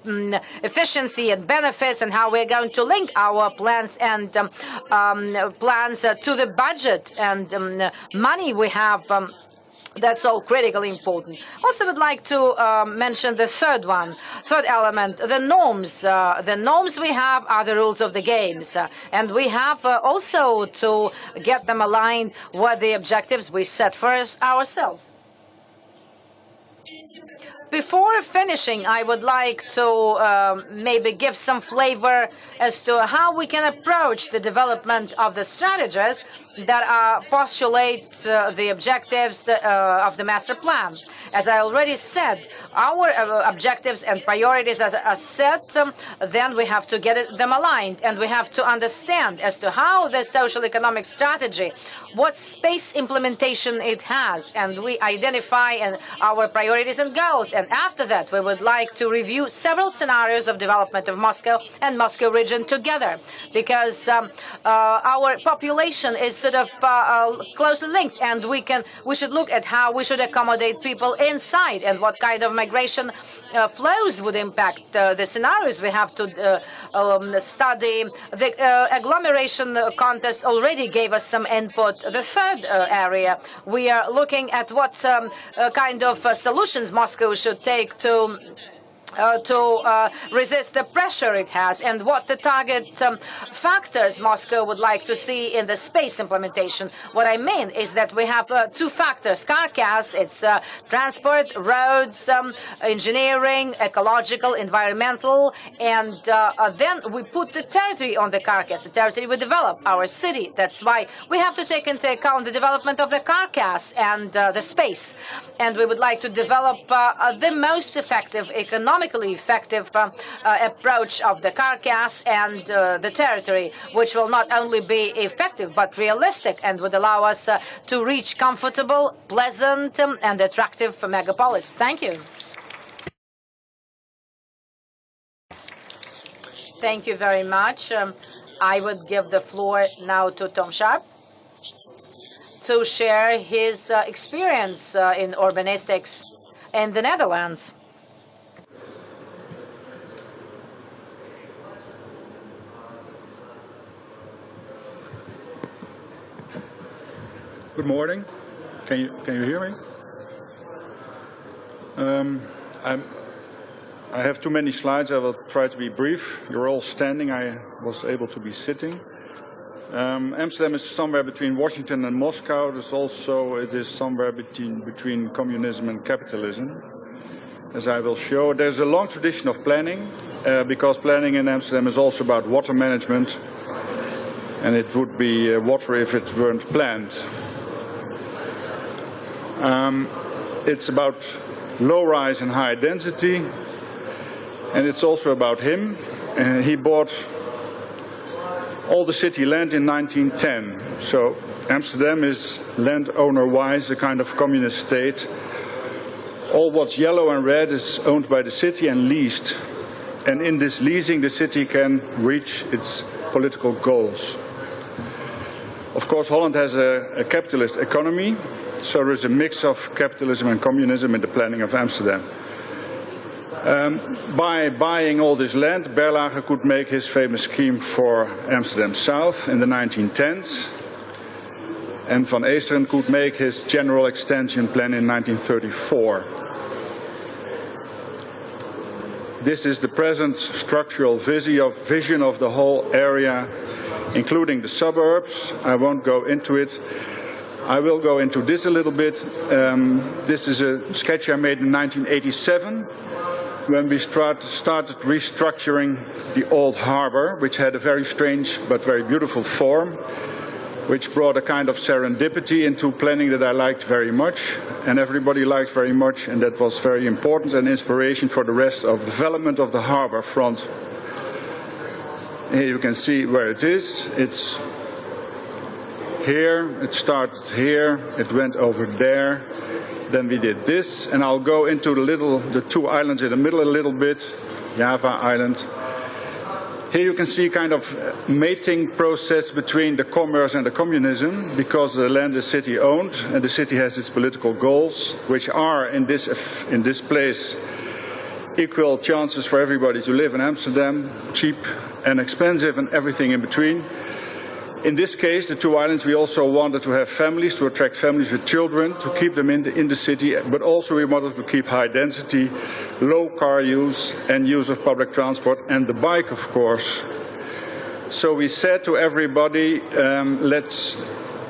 efficiency and benefits, and how we're going to link our plans and plans to the budget and money we have. That's all critically important. Also would like to mention the third element, the norms. The norms we have are the rules of the games. And we have also to get them aligned with the objectives we set for ourselves. Before finishing, I would like to maybe give some flavor as to how we can approach the development of the strategies that postulate the objectives of the master plan. As I already said, our objectives and priorities are set, then we have to get them aligned, and we have to understand as to how the social economic strategy, what space implementation it has, and we identify our priorities and goals. And after that, we would like to review several scenarios of development of Moscow and Moscow region together, because our population is sort of closely linked, and we should look at how we should accommodate people inside and what kind of migration flows would impact the scenarios. We have to study. The agglomeration contest already gave us some input. The third area, we are looking at what kind of solutions Moscow should take to resist the pressure it has, and what the target factors Moscow would like to see in the space implementation. What I mean is that we have two factors: carcass, it's transport, roads, engineering, ecological, environmental, and then we put the territory on the carcass, the territory we develop, our city. That's why we have to take into account the development of the carcass and the space. And we would like to develop the most effective, economically effective approach of the carcass and the territory, which will not only be effective but realistic and would allow us to reach comfortable, pleasant, and attractive megapolis. Thank you. Thank you very much. I would give the floor now to Tom Sharp to share his experience in urbanistics in the Netherlands. Good morning. Can you hear me? I have too many slides. I will try to be brief. You're all standing. I was able to be sitting. Amsterdam is somewhere between Washington and Moscow. It is somewhere between communism and capitalism, as I will show. There's a long tradition of planning, because planning in Amsterdam is also about water management, and it would be water if it weren't planned. It's about low-rise and high density, and it's also about him. He bought all the city land in 1910. So Amsterdam is landowner-wise a kind of communist state. All what's yellow and red is owned by the city and leased. And in this leasing, the city can reach its political goals. Of course, Holland has a capitalist economy, so there is a mix of capitalism and communism in the planning of Amsterdam. By buying all this land, Berlage could make his famous scheme for Amsterdam South in the 1910s, and Van Eesteren could make his general extension plan in 1934. This is the present structural vision of the whole area, including the suburbs. I won't go into it. I will go into this a little bit. This is a sketch I made in 1987 when we started restructuring the old harbor, which had a very strange but very beautiful form, which brought a kind of serendipity into planning that I liked very much, and everybody liked very much, and that was very important and inspiration for the rest of development of the harbor front. Here you can see where it is. It's here, it started here, it went over there, then we did this, and I'll go into the two islands in the middle a little bit, Java Island. Here you can see kind of mating process between the commerce and the communism, because the land is city owned and the city has its political goals, which are in this place equal chances for everybody to live in Amsterdam, cheap and expensive and everything in between. In this case, the two islands, we also wanted to have families, to attract families with children, to keep them in the city, but also we wanted to keep high density, low car use and use of public transport and the bike, of course. So we said to everybody, let's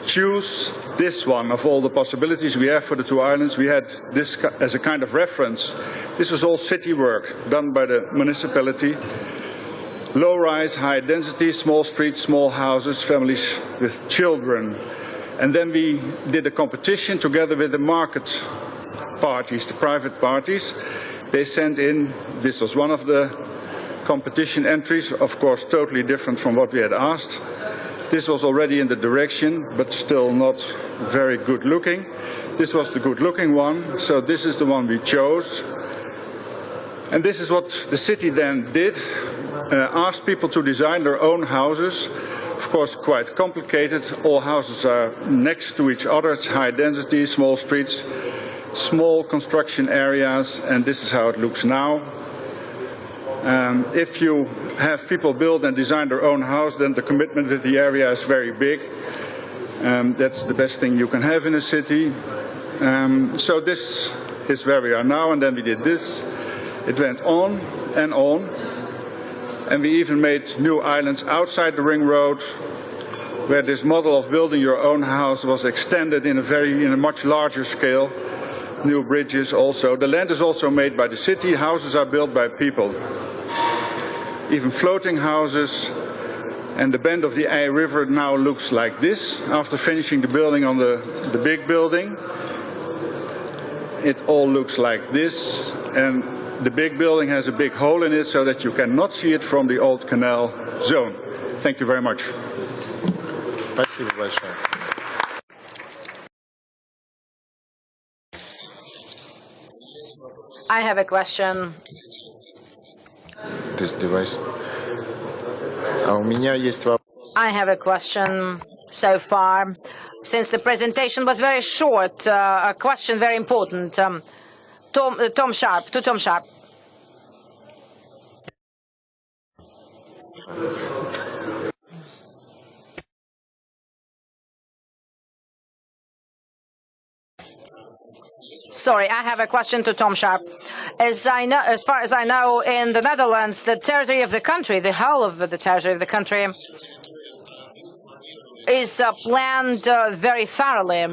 choose this one of all the possibilities we have for the two islands. We had this as a kind of reference. This was all city work done by the municipality. Low-rise, high-density, small streets, small houses, families with children. And then we did a competition together with the market parties, the private parties. They sent in, this was one of the competition entries, of course totally different from what we had asked. This was already in the direction, but still not very good looking. This was the good looking one, so this is the one we chose. And this is what the city then did. Asked people to design their own houses. Of course, quite complicated. All houses are next to each other. It's high density, small streets, small construction areas, and this is how it looks now. If you have people build and design their own house, then the commitment with the area is very big. That's the best thing you can have in a city. So this is where we are now, and then we did this. It went on, and we even made new islands outside the ring road, where this model of building your own house was extended in a much larger scale. New bridges also. The land is also made by the city. Houses are built by people. Even floating houses. And the bend of the Eye River now looks like this. After finishing the building on the big building, it all looks like this. And the big building has a big hole in it so that you cannot see it from the old canal zone. Thank you very much. Спасибо большое. I have a question. This device. У меня есть вопрос. I have a question so far. Since the presentation was very short, a question very important. Tom Sharp. Sorry, I have a question to Tom Sharp. As far as I know, in the Netherlands, the territory of the country, the whole of the territory of the country, is planned very thoroughly.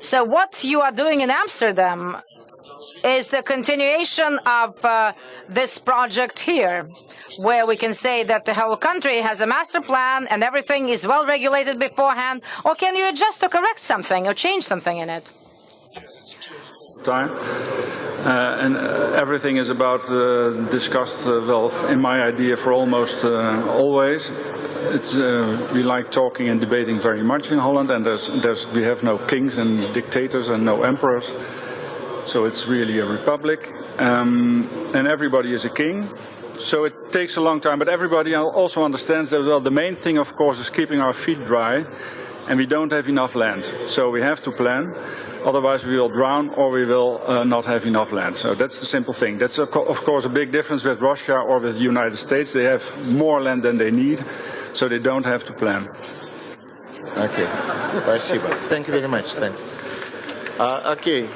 So what you are doing in Amsterdam is the continuation of this project here, where we can say that the whole country has a master plan and everything is well regulated beforehand, or can you adjust or correct something or change something in it? Time and everything is about discussed well in my idea for almost always. It's we like talking and debating very much in Holland, and we have no kings and dictators and no emperors, so it's really a republic, and everybody is a king. So it takes a long time, but everybody also understands that, well, the main thing, of course, is keeping our feet dry. And we don't have enough land, so we have to plan. Otherwise we will drown or we will not have enough land. So that's the simple thing. That's of course a big difference with Russia or with the United States. They have more land than they need, so they don't have to plan. Okay. Спасибо. Thank you very much. Thanks. Okay.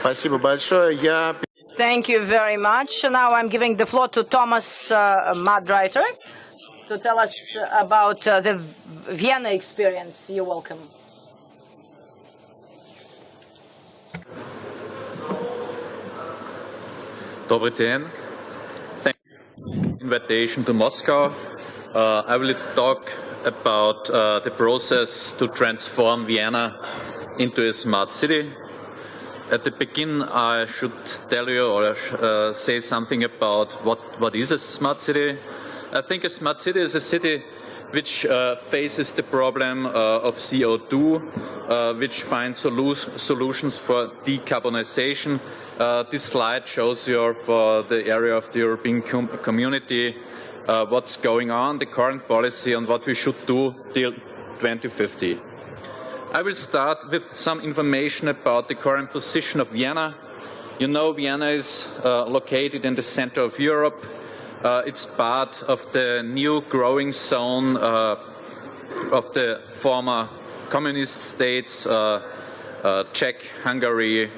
Спасибо большое. Thank you very much. Now I'm giving the floor to Thomas Moderator to tell us about the Vienna experience. You're welcome. Добрый день. Thank you for the invitation to Moscow. I will talk about the process to transform Vienna into a smart city. At the beginning, I should tell you or say something about what is a smart city. I think a smart city is a city which faces the problem of CO2 which find solutions for decarbonization. This slide shows you for the area of the European community what's going on, the current policy, and what we should do till 2050. I will start with some information about the current position of Vienna. You know, Vienna is located in the center of Europe. It's part of the new growing zone of the former communist states, Czech, Hungary,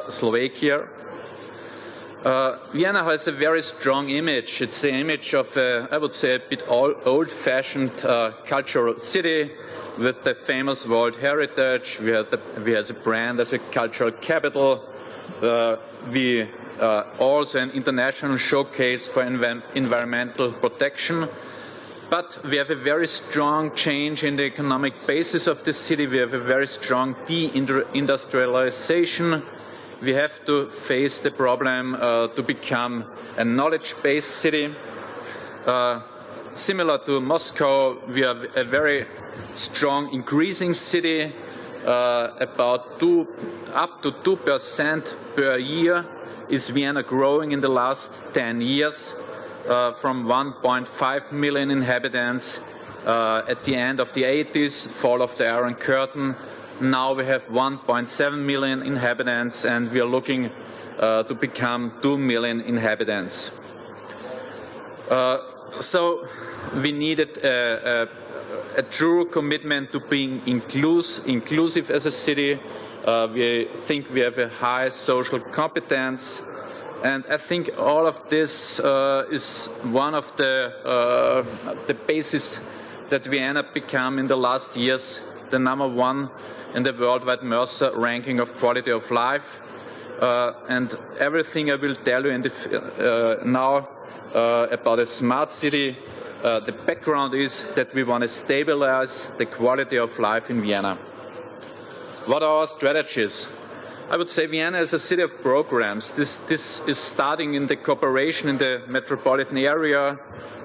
Slovakia. Vienna has a very strong image. It's the image of, I would say, a bit old-fashioned cultural city with the famous World Heritage. We have a brand as a cultural capital. We also an international showcase for environmental protection. But we have a very strong change in the economic basis of the city. We have a very strong deindustrialization. We have to face the problem to become a knowledge-based city. Similar to Moscow, we have a very strong increasing city, up to 2% per year is Vienna growing in the last 10 years. From 1.5 million inhabitants at the end of the 80s, fall of the Iron Curtain. Now we have 1.7 million inhabitants, and we are looking to become 2 million inhabitants. So we needed a true commitment to being inclusive as a city. We think we have a high social competence. And I think all of this is one of the basis that Vienna became in the last years the #1 in the worldwide Mercer ranking of quality of life. And everything I will tell you now about a smart city, the background is that we want to stabilize the quality of life in Vienna. What are our strategies? I would say Vienna is a city of programs. This is starting in the cooperation in the metropolitan area,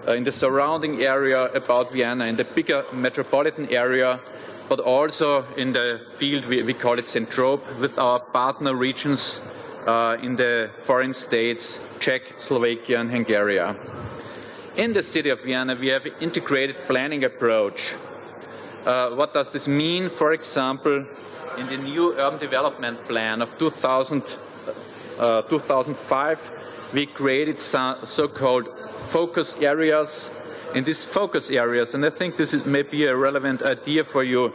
in the surrounding area about Vienna, in the bigger metropolitan area, but also in the field, we call it Centrope, with our partner regions in the foreign states, Czech, Slovakia, and Hungary. In the city of Vienna, we have an integrated planning approach. What does this mean? For example, in the new urban development plan of 2005, we created some so-called focus areas. In these focus areas, and I think this may be a relevant idea for you,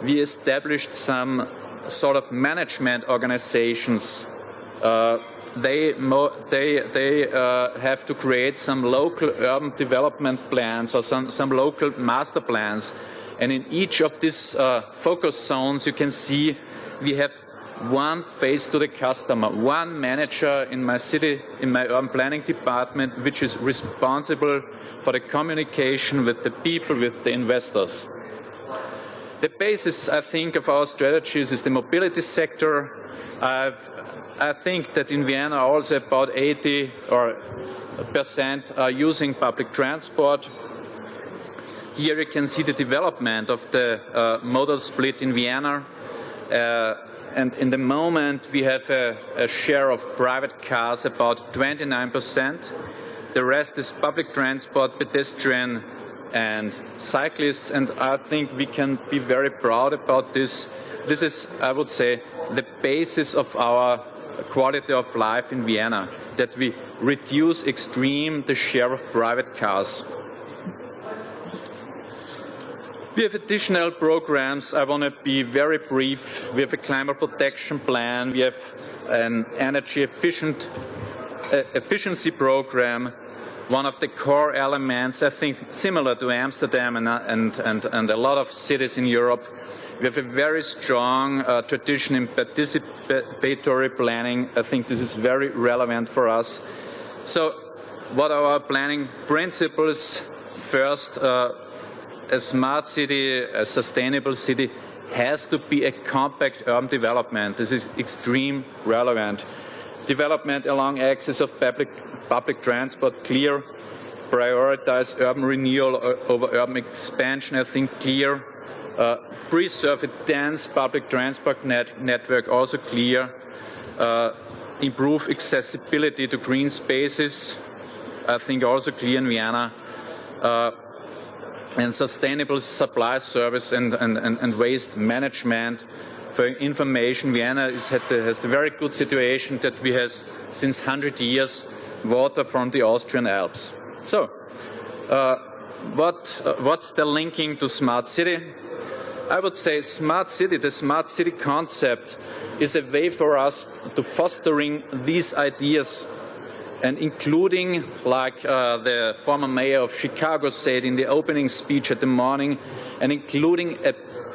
we established some sort of management organizations. They have to create some local urban development plans or some local master plans. And in each of these focus zones, you can see we have one face to the customer, one manager in my city, in my urban planning department, which is responsible for the communication with the people, with the investors. The basis, I think, of our strategies is the mobility sector. I think that in Vienna also about 80% are using public transport. Here you can see the development of the modal split in Vienna. And in the moment we have a share of private cars about 29%. The rest is public transport, pedestrian and cyclists, and I think we can be very proud about this. This is, I would say, the basis of our quality of life in Vienna, that we reduce the share of private cars. We have additional programs. I want to be very brief. We have a climate protection plan. We have an energy efficiency program. One of the core elements, I think, similar to Amsterdam and a lot of cities in Europe. We have a very strong tradition in participatory planning. I think this is very relevant for us. So, what are our planning principles? First, a smart city, a sustainable city, has to be a compact urban development. This is extremely relevant. Development along axis of public transport, clear. Prioritize urban renewal over urban expansion, I think, clear. preserve a dense public transport network, also clear, improve accessibility to green spaces, I think also clear in Vienna, and sustainable supply service and waste management. For information, Vienna has the very good situation that we have since 100 years water from the Austrian Alps. So, what's the linking to smart city? I would say smart city, the smart city concept is a way for us to fostering these ideas and including, like the former mayor of Chicago said in the opening speech at the morning, and including a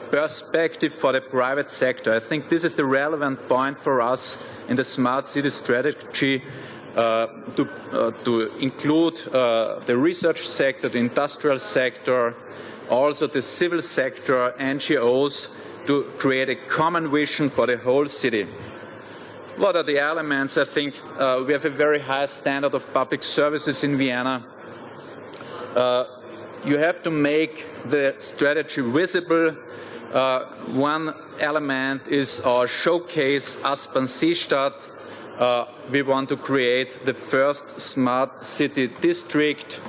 perspective for the private sector. I think this is the relevant point for us in the smart city strategy to include the research sector, the industrial sector, also the civil sector, NGOs, to create a common vision for the whole city. What are the elements? I think we have a very high standard of public services in Vienna. You have to make the strategy visible. One element is our showcase Aspern-Seestadt. We want to create the first smart city district.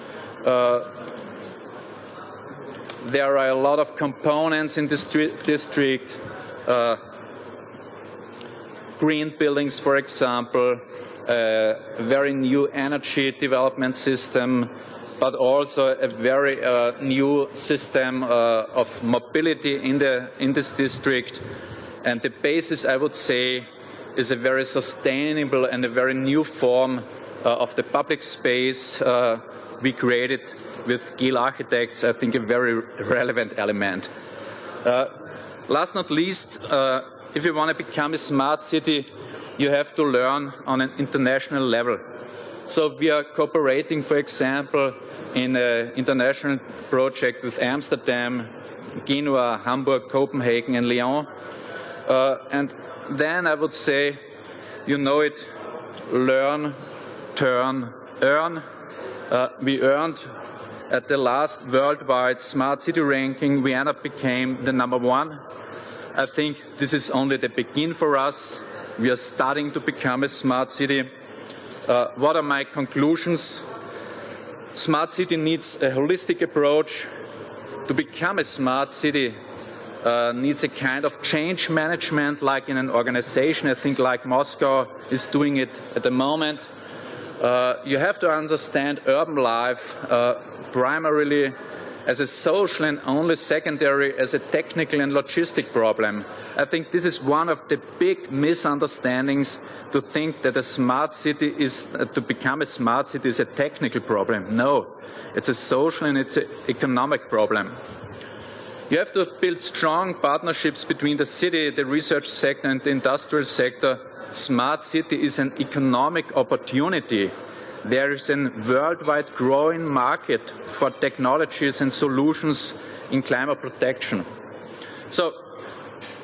There are a lot of components in this district. Green buildings, for example, a very new energy development system, but also a very new system of mobility in this district. And the basis, I would say, is a very sustainable and a very new form of the public space we created with Giel Architects. I think a very relevant element. Last not least, if you want to become a smart city, you have to learn on an international level. So we are cooperating, for example, in an international project with Amsterdam, Genua, Hamburg, Copenhagen, and Lyon. And then I would say, you know it, learn, turn, earn. We earned at the last worldwide smart city ranking, Vienna became the #1. I think this is only the begin for us. We are starting to become a smart city. What are my conclusions? Smart city needs a holistic approach. To become a smart city needs a kind of change management, like in an organization. I think like Moscow is doing it at the moment. You have to understand urban life primarily as a social and only secondary as a technical and logistic problem. I think this is one of the big misunderstandings, to think that a smart city is, to become a smart city is a technical problem. No, it's a social and it's an economic problem. You have to build strong partnerships between the city, the research sector and the industrial sector. Smart city is an economic opportunity. There is a worldwide growing market for technologies and solutions in climate protection. So,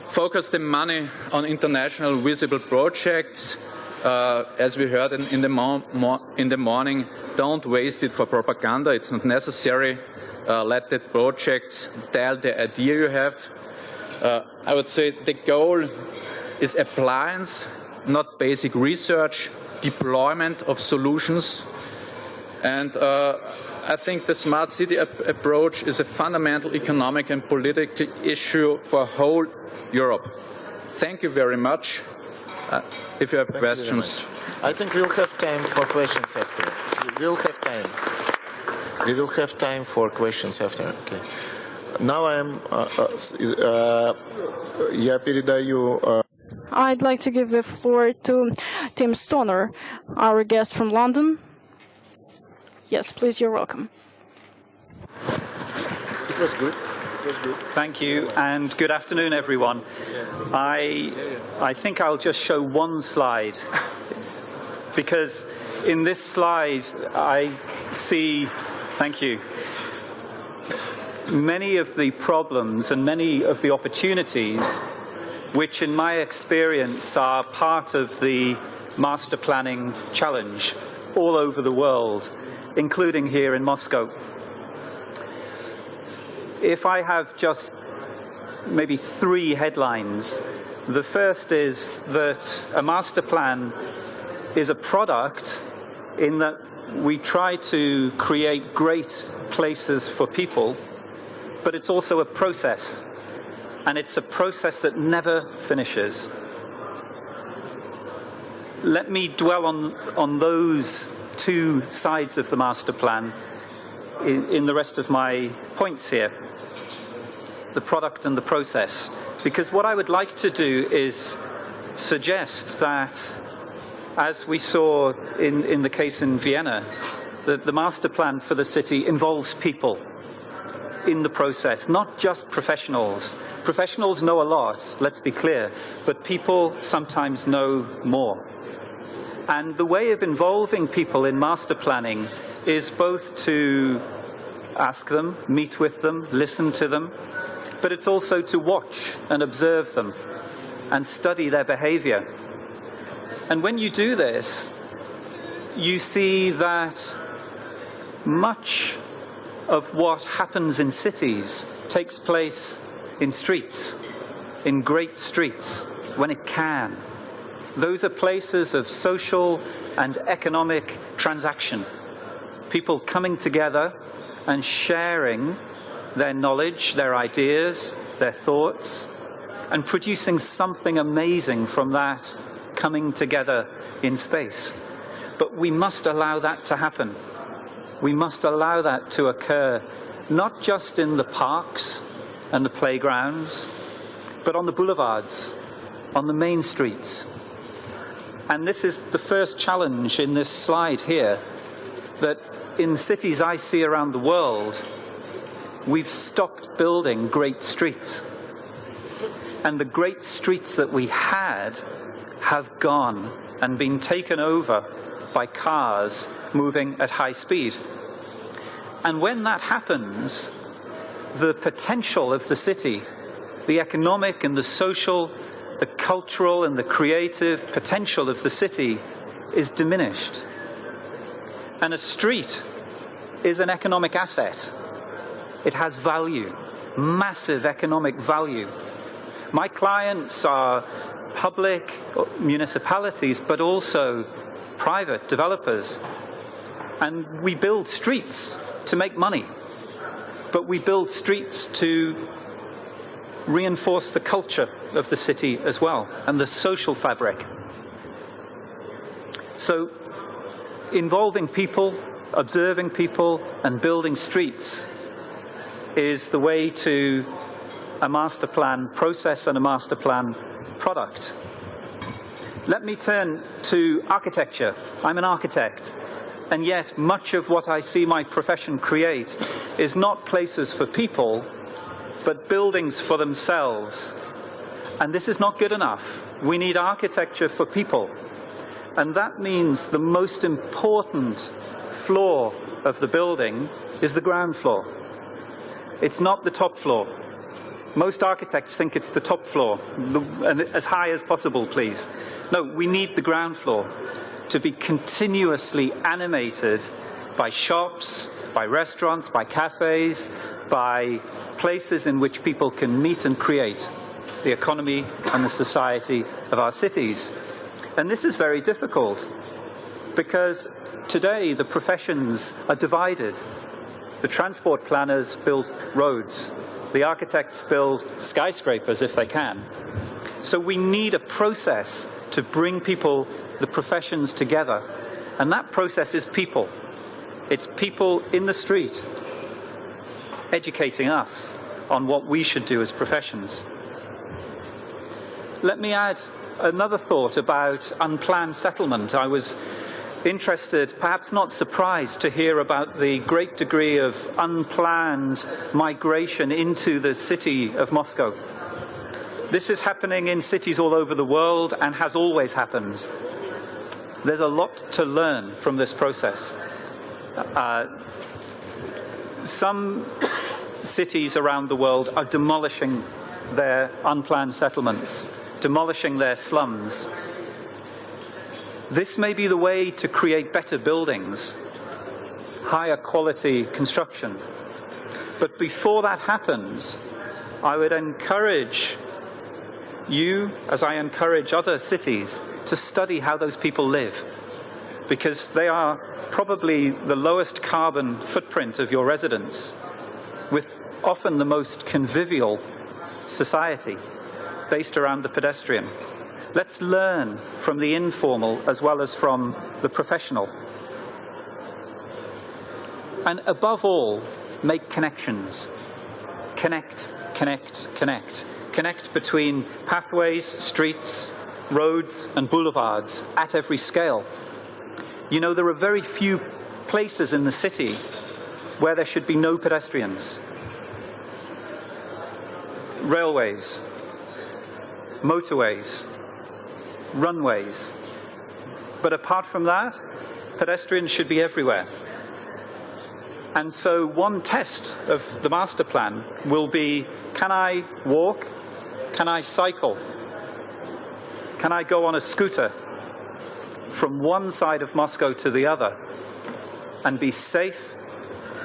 focus the money on international visible projects. As we heard in the morning, don't waste it for propaganda. It's not necessary. Let the projects tell the idea you have. I would say the goal is appliance, not basic research, deployment of solutions. And I think the smart city approach is a fundamental economic and political issue for whole Europe. Thank you very much. If you have questions. I think we'll have time for questions after. We'll have time. We will have time for questions after. Okay. Now я передаю. I'd like to give the floor to Tim Stoner, our guest from London. Yes, please, you're welcome. It was good. Thank you, and good afternoon, everyone. I think I'll just show one slide, because in this slide I see, thank you, many of the problems and many of the opportunities which in my experience are part of the master planning challenge all over the world, including here in Moscow. If I have just maybe three headlines. The first is that a master plan is a product in that we try to create great places for people, but it's also a process, and it's a process that never finishes. Let me dwell on those two sides of the master plan in the rest of my points here, the product and the process, because what I would like to do is suggest that, as we saw in the case in Vienna, that the master plan for the city involves people in the process, not just professionals. Professionals know a lot, let's be clear, but people sometimes know more. And the way of involving people in master planning is both to ask them, meet with them, listen to them, but it's also to watch and observe them and study their behavior. And when you do this, you see that much of what happens in cities takes place in streets, in great streets, when it can. Those are places of social and economic transaction. People coming together and sharing their knowledge, their ideas, their thoughts, and producing something amazing from that coming together in space. But we must allow that to happen. We must allow that to occur, not just in the parks and the playgrounds, but on the boulevards, on the main streets. And this is the first challenge in this slide here, that in cities I see around the world, we've stopped building great streets. And the great streets that we had have gone and been taken over by cars moving at high speed. And when that happens, the potential of the city, the economic and the social, the cultural and the creative potential of the city is diminished. And a street is an economic asset. It has value, massive economic value. My clients are public municipalities, but also private developers. And we build streets to make money, but we build streets to reinforce the culture of the city as well, and the social fabric. So involving people, observing people, and building streets is the way to a master plan process and a master plan product. Let me turn to architecture. I'm an architect, and yet much of what I see my profession create is not places for people, but buildings for themselves. And this is not good enough. We need architecture for people. And that means the most important floor of the building is the ground floor. It's not the top floor. Most architects think it's the top floor, and as high as possible, please. No, we need the ground floor to be continuously animated by shops, by restaurants, by cafes, by places in which people can meet and create the economy and the society of our cities. And this is very difficult because today the professions are divided. The transport planners build roads. The architects build skyscrapers if they can. So we need a process to bring people, the professions, together. And that process is people. It's people in the street educating us on what we should do as professions. Let me add another thought about unplanned settlement. I was interested, perhaps not surprised, to hear about the great degree of unplanned migration into the city of Moscow. This is happening in cities all over the world and has always happened. There's a lot to learn from this process. Some cities around the world are demolishing their unplanned settlements, demolishing their slums. This may be the way to create better buildings, higher quality construction. But before that happens, I would encourage you, as I encourage other cities, to study how those people live, because they are probably the lowest carbon footprint of your residents, with often the most convivial society based around the pedestrian. Let's learn from the informal as well as from the professional. And above all, make connections. Connect, connect, connect. Connect between pathways, streets, roads, and boulevards at every scale. You know, there are very few places in the city where there should be no pedestrians. Railways, motorways, runways. But apart from that, pedestrians should be everywhere. And so one test of the master plan will be, can I walk? Can I cycle? Can I go on a scooter from one side of Moscow to the other and be safe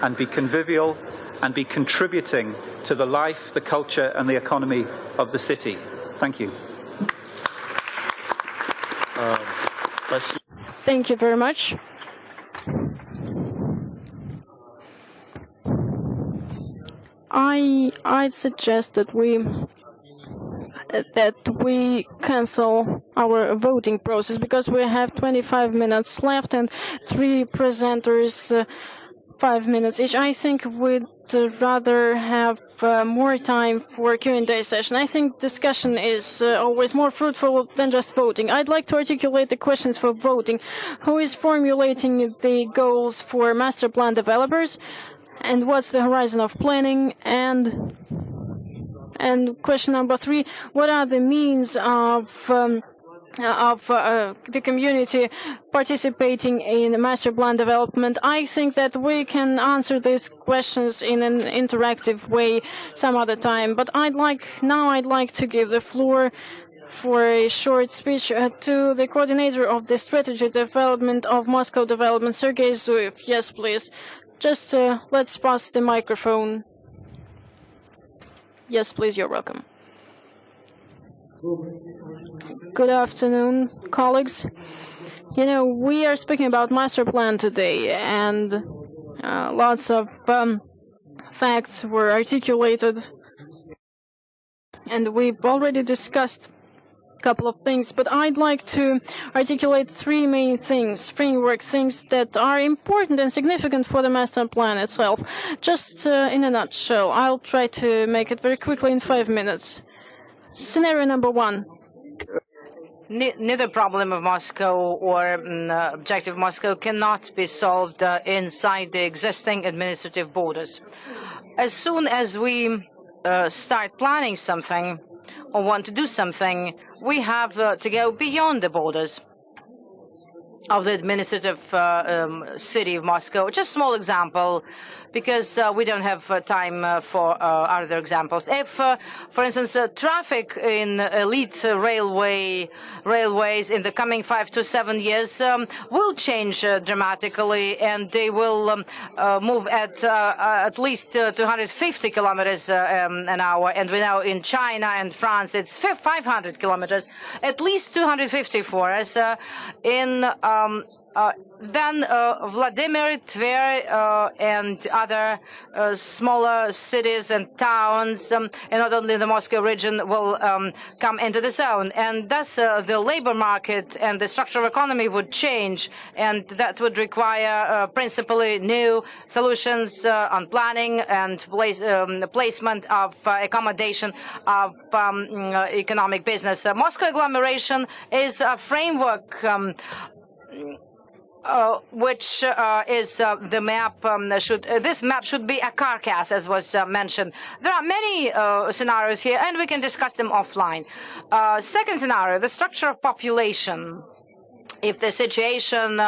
and be convivial and be contributing to the life, the culture, and the economy of the city? Thank you. Thank you very much. I suggest that we cancel our voting process, because we have 25 minutes left and 3 presenters, 5 minutes each. I think we'd rather have more time for Q&A session. I think discussion is always more fruitful than just voting. I'd like to articulate the questions for voting. Who is formulating the goals for master plan developers? And what's the horizon of planning? And question number 3, what are the means of the community participating in master plan development? I think that we can answer these questions in an interactive way some other time. But I'd like to give the floor for a short speech to the coordinator of the strategy development of Moscow development, Sergey Zuev. Yes, please. Just let's pass the microphone. Yes, please, you're welcome. Good afternoon, colleagues. You know, we are speaking about master plan today, and lots of facts were articulated, and we've already discussed couple of things, but I'd like to articulate 3 main things, framework things that are important and significant for the master plan itself. Just in a nutshell, I'll try to make it very quickly in 5 minutes. Scenario number 1. Neither problem of Moscow or objective of Moscow cannot be solved inside the existing administrative borders. As soon as we start planning something or want to do something, we have to go beyond the borders of the administrative city of Moscow. Just a small example, because we don't have time for other examples. If, for instance, traffic in elite railways in the coming 5 to 7 years will change dramatically, and they will move at least 250 kilometers an hour. And we know in China and France it's 500 kilometers, at least 250 for us. Then Vladimir, Tver, and other smaller cities and towns, and not only the Moscow region, will come into the zone. And thus the labor market and the structural economy would change, and that would require principally new solutions on planning and placement of accommodation of economic business. Moscow agglomeration is a framework which is the map. This map should be a carcass, as was mentioned. There are many scenarios here, and we can discuss them offline. Second scenario, the structure of population. if the situation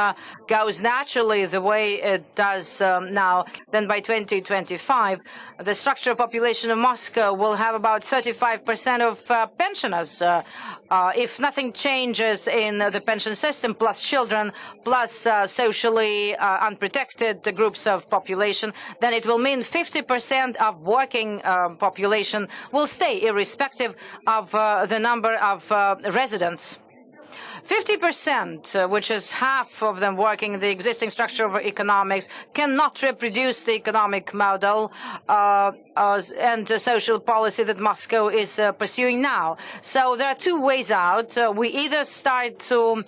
goes naturally the way it does now, then by 2025, the structural population of Moscow will have about 35% of pensioners. If nothing changes in the pension system, plus children, plus socially unprotected groups of population, then it will mean 50% of working population will stay, irrespective of the number of residents. 50%, which is half of them working in the existing structure of economics, cannot reproduce the economic model and social policy that Moscow is pursuing now. So there are two ways out. We either start to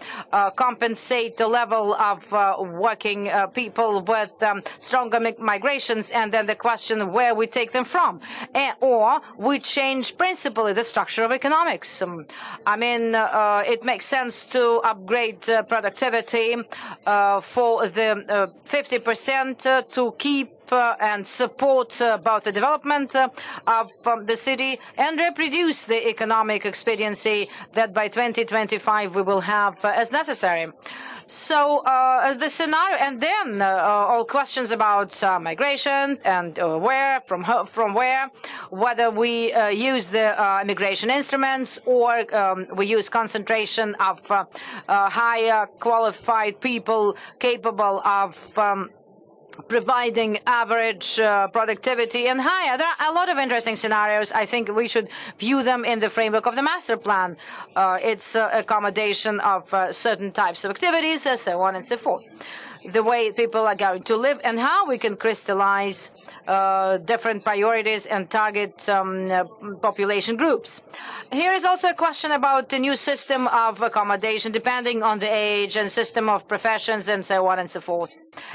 compensate the level of working people with stronger migrations, and then the question where we take them from, or we change principally the structure of economics. I mean, it makes sense to upgrade productivity for the 50% to keep and support both the development of the city and reproduce the economic expediency that by 2025 we will have as necessary. So the scenario, and then all questions about migrations and where, from where, whether we use the immigration instruments or we use concentration of higher qualified people capable of providing average productivity and higher. There are a lot of interesting scenarios. I think we should view them in the framework of the Masterplan. It's accommodation of certain types of activities, so on and so forth. The way people are going to live and how we can crystallize different priorities and target population groups. Here is also a question about the new system of accommodation, depending on the age and system of professions and so on and so forth.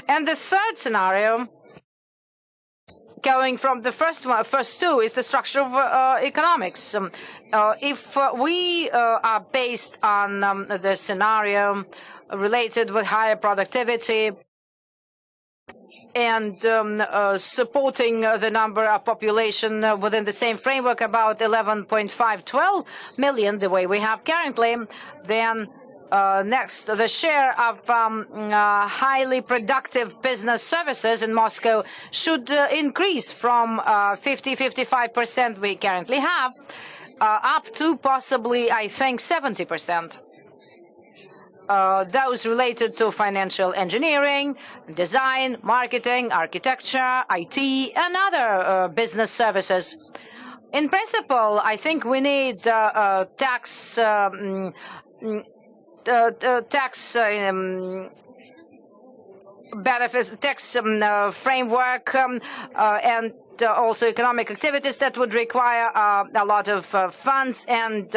And the third scenario, going from the first two, is the structure of economics. If we are based on the scenario related with higher productivity and supporting the number of population within the same framework, about 11.512 million, the way we have currently, then next, the share of highly productive business services in Moscow should increase from 50-55% we currently have up to possibly, I think, 70%. Those related to financial engineering, design, marketing, architecture, IT, and other business services. In principle, I think we need tax benefits, tax framework, and also economic activities that would require a lot of funds and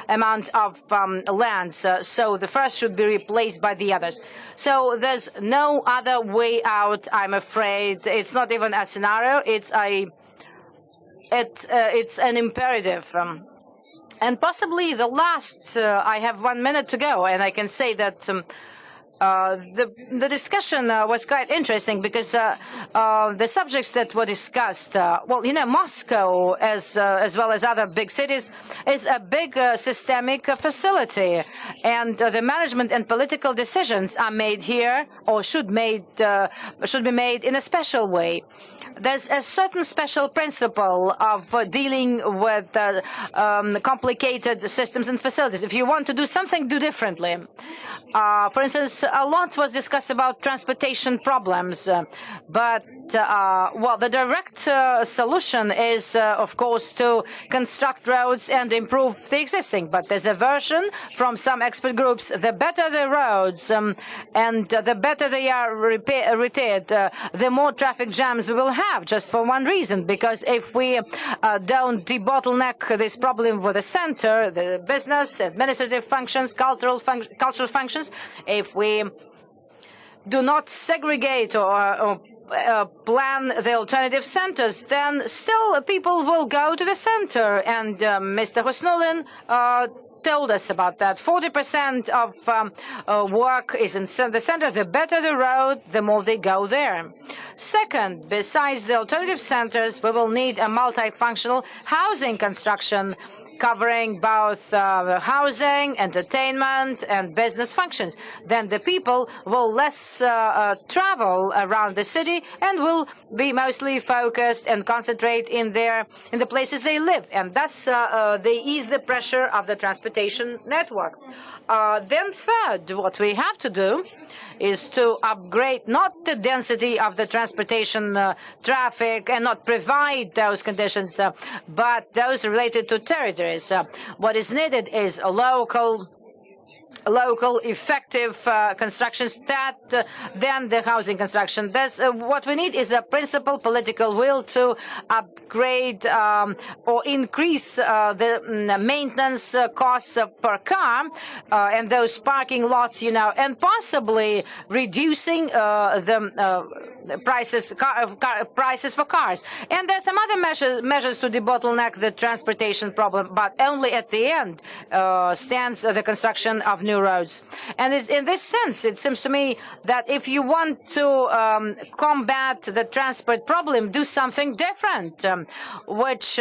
amount of lands. So the first should be replaced by the others. So there's no other way out, I'm afraid. It's not even a scenario. It's an imperative. And possibly the last, I have 1 minute to go, and I can say that the discussion was quite interesting because the subjects that were discussed, well, you know, Moscow, as well as other big cities, is a big systemic facility, and the management and political decisions are made here, or should be made in a special way. There's a certain special principle of dealing with complicated systems and facilities. If you want to do something, do differently. For instance, a lot was discussed about transportation problems, but well, the direct solution is, of course, to construct roads and improve the existing. But there's a version from some expert groups: the better the roads and the better they are repaired, the more traffic jams we will have. Just for one reason, because if we don't debottleneck this problem with the center, the business, administrative functions, cultural functions, if we do not segregate or plan the alternative centers, then still people will go to the center. And Mr. Khusnullin told us about that. 40% of work is in the center. The better the road, the more they go there. Second, besides the alternative centers, we will need a multifunctional housing construction covering both housing, entertainment, and business functions. Then the people will less travel around the city and will be mostly focused and concentrate in the places they live, and thus they ease the pressure of the transportation network. Then third, what we have to do is to upgrade not the density of the transportation traffic and not provide those conditions, but those related to territories. What is needed is a local effective constructions that than the housing construction. That's what we need is a principal political will to upgrade or increase the maintenance costs per car and those parking lots, and possibly reducing the prices for cars. And there's some other measures to debottleneck the transportation problem, but only at the end stands the construction of new roads. And in this sense, it seems to me that if you want to combat the transport problem, do something different, which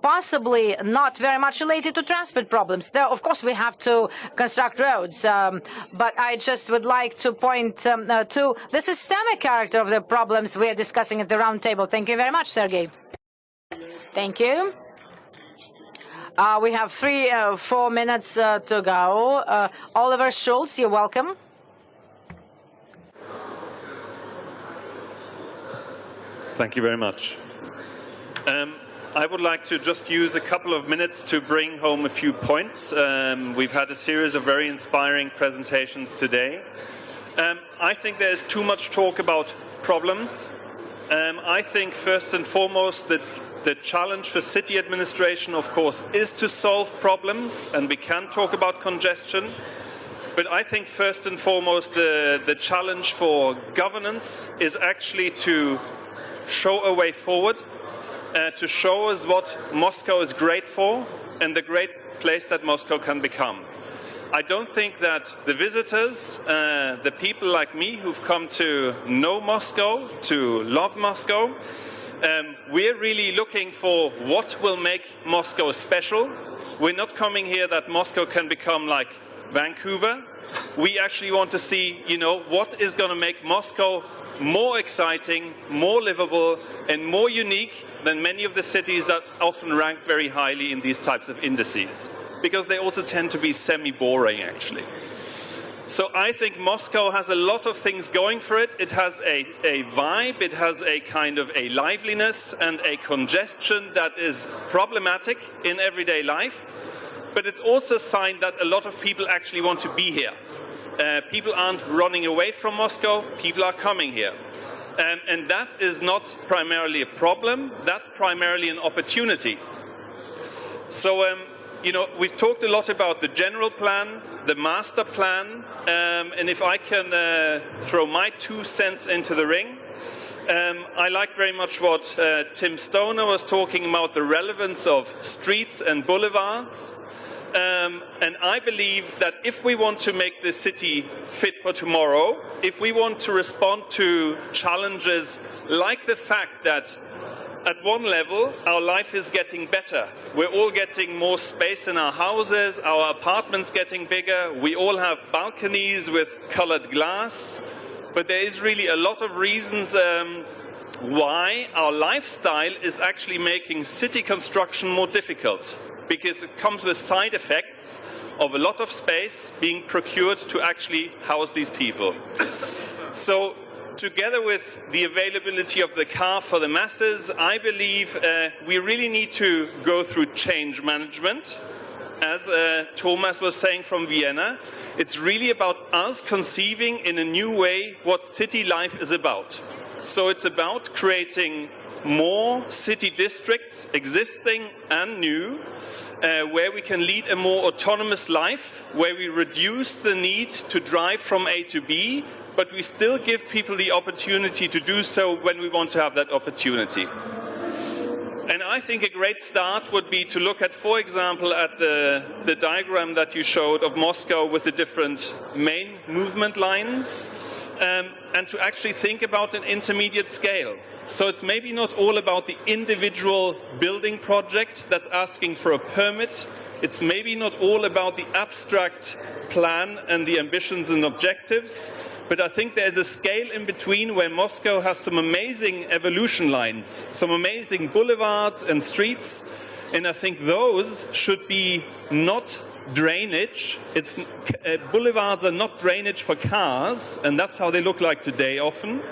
possibly not very much related to transport problems. Though, of course, we have to construct roads, but I just would like to point to the systemic character of the problems we are discussing at the round table. Thank you very much, Sergey. Thank you. We have 4 minutes to go. Oliver Schulze, you're welcome. Thank you very much. I would like to just use a couple of minutes to bring home a few points. We've had a series of very inspiring presentations today. I think there's too much talk about problems. I think first and foremost that the challenge for city administration, of course, is to solve problems, and we can talk about congestion. But I think first and foremost the challenge for governance is actually to show a way forward, to show us what Moscow is great for and the great place that Moscow can become. I don't think that the visitors, the people like me who've come to know Moscow, to love Moscow, we're really looking for what will make Moscow special. We're not coming here that Moscow can become like Vancouver. We actually want to see, what is going to make Moscow more exciting, more livable, and more unique than many of the cities that often rank very highly in these types of indices, because they also tend to be semi-boring, actually. So I think Moscow has a lot of things going for it. It has a vibe, it has a kind of a liveliness and a congestion that is problematic in everyday life. But it's also a sign that a lot of people actually want to be here. People aren't running away from Moscow, people are coming here. And that is not primarily a problem, that's primarily an opportunity. So, we've talked a lot about the general plan, the master plan, and if I can throw my 2 cents into the ring, I like very much what Tim Stoner was talking about, the relevance of streets and boulevards. And I believe that if we want to make the city fit for tomorrow, if we want to respond to challenges like the fact that at one level, our life is getting better. We're all getting more space in our houses, our apartments getting bigger, we all have balconies with colored glass, but there is really a lot of reasons why our lifestyle is actually making city construction more difficult, because it comes with side effects of a lot of space being procured to actually house these people. So, together with the availability of the car for the masses, I believe we really need to go through change management. As Thomas was saying from Vienna, it's really about us conceiving in a new way what city life is about. So it's about creating more city districts, existing and new, where we can lead a more autonomous life, where we reduce the need to drive from A to B, but we still give people the opportunity to do so when we want to have that opportunity. And I think a great start would be to look at, for example, at the diagram that you showed of Moscow with the different main movement lines, and to actually think about an intermediate scale. So it's maybe not all about the individual building project that's asking for a permit. It's maybe not all about the abstract plan and the ambitions and objectives, but I think there's a scale in between where Moscow has some amazing evolution lines, some amazing boulevards and streets, and I think those should be not drainage. Boulevards are not drainage for cars, and that's how they look like today often.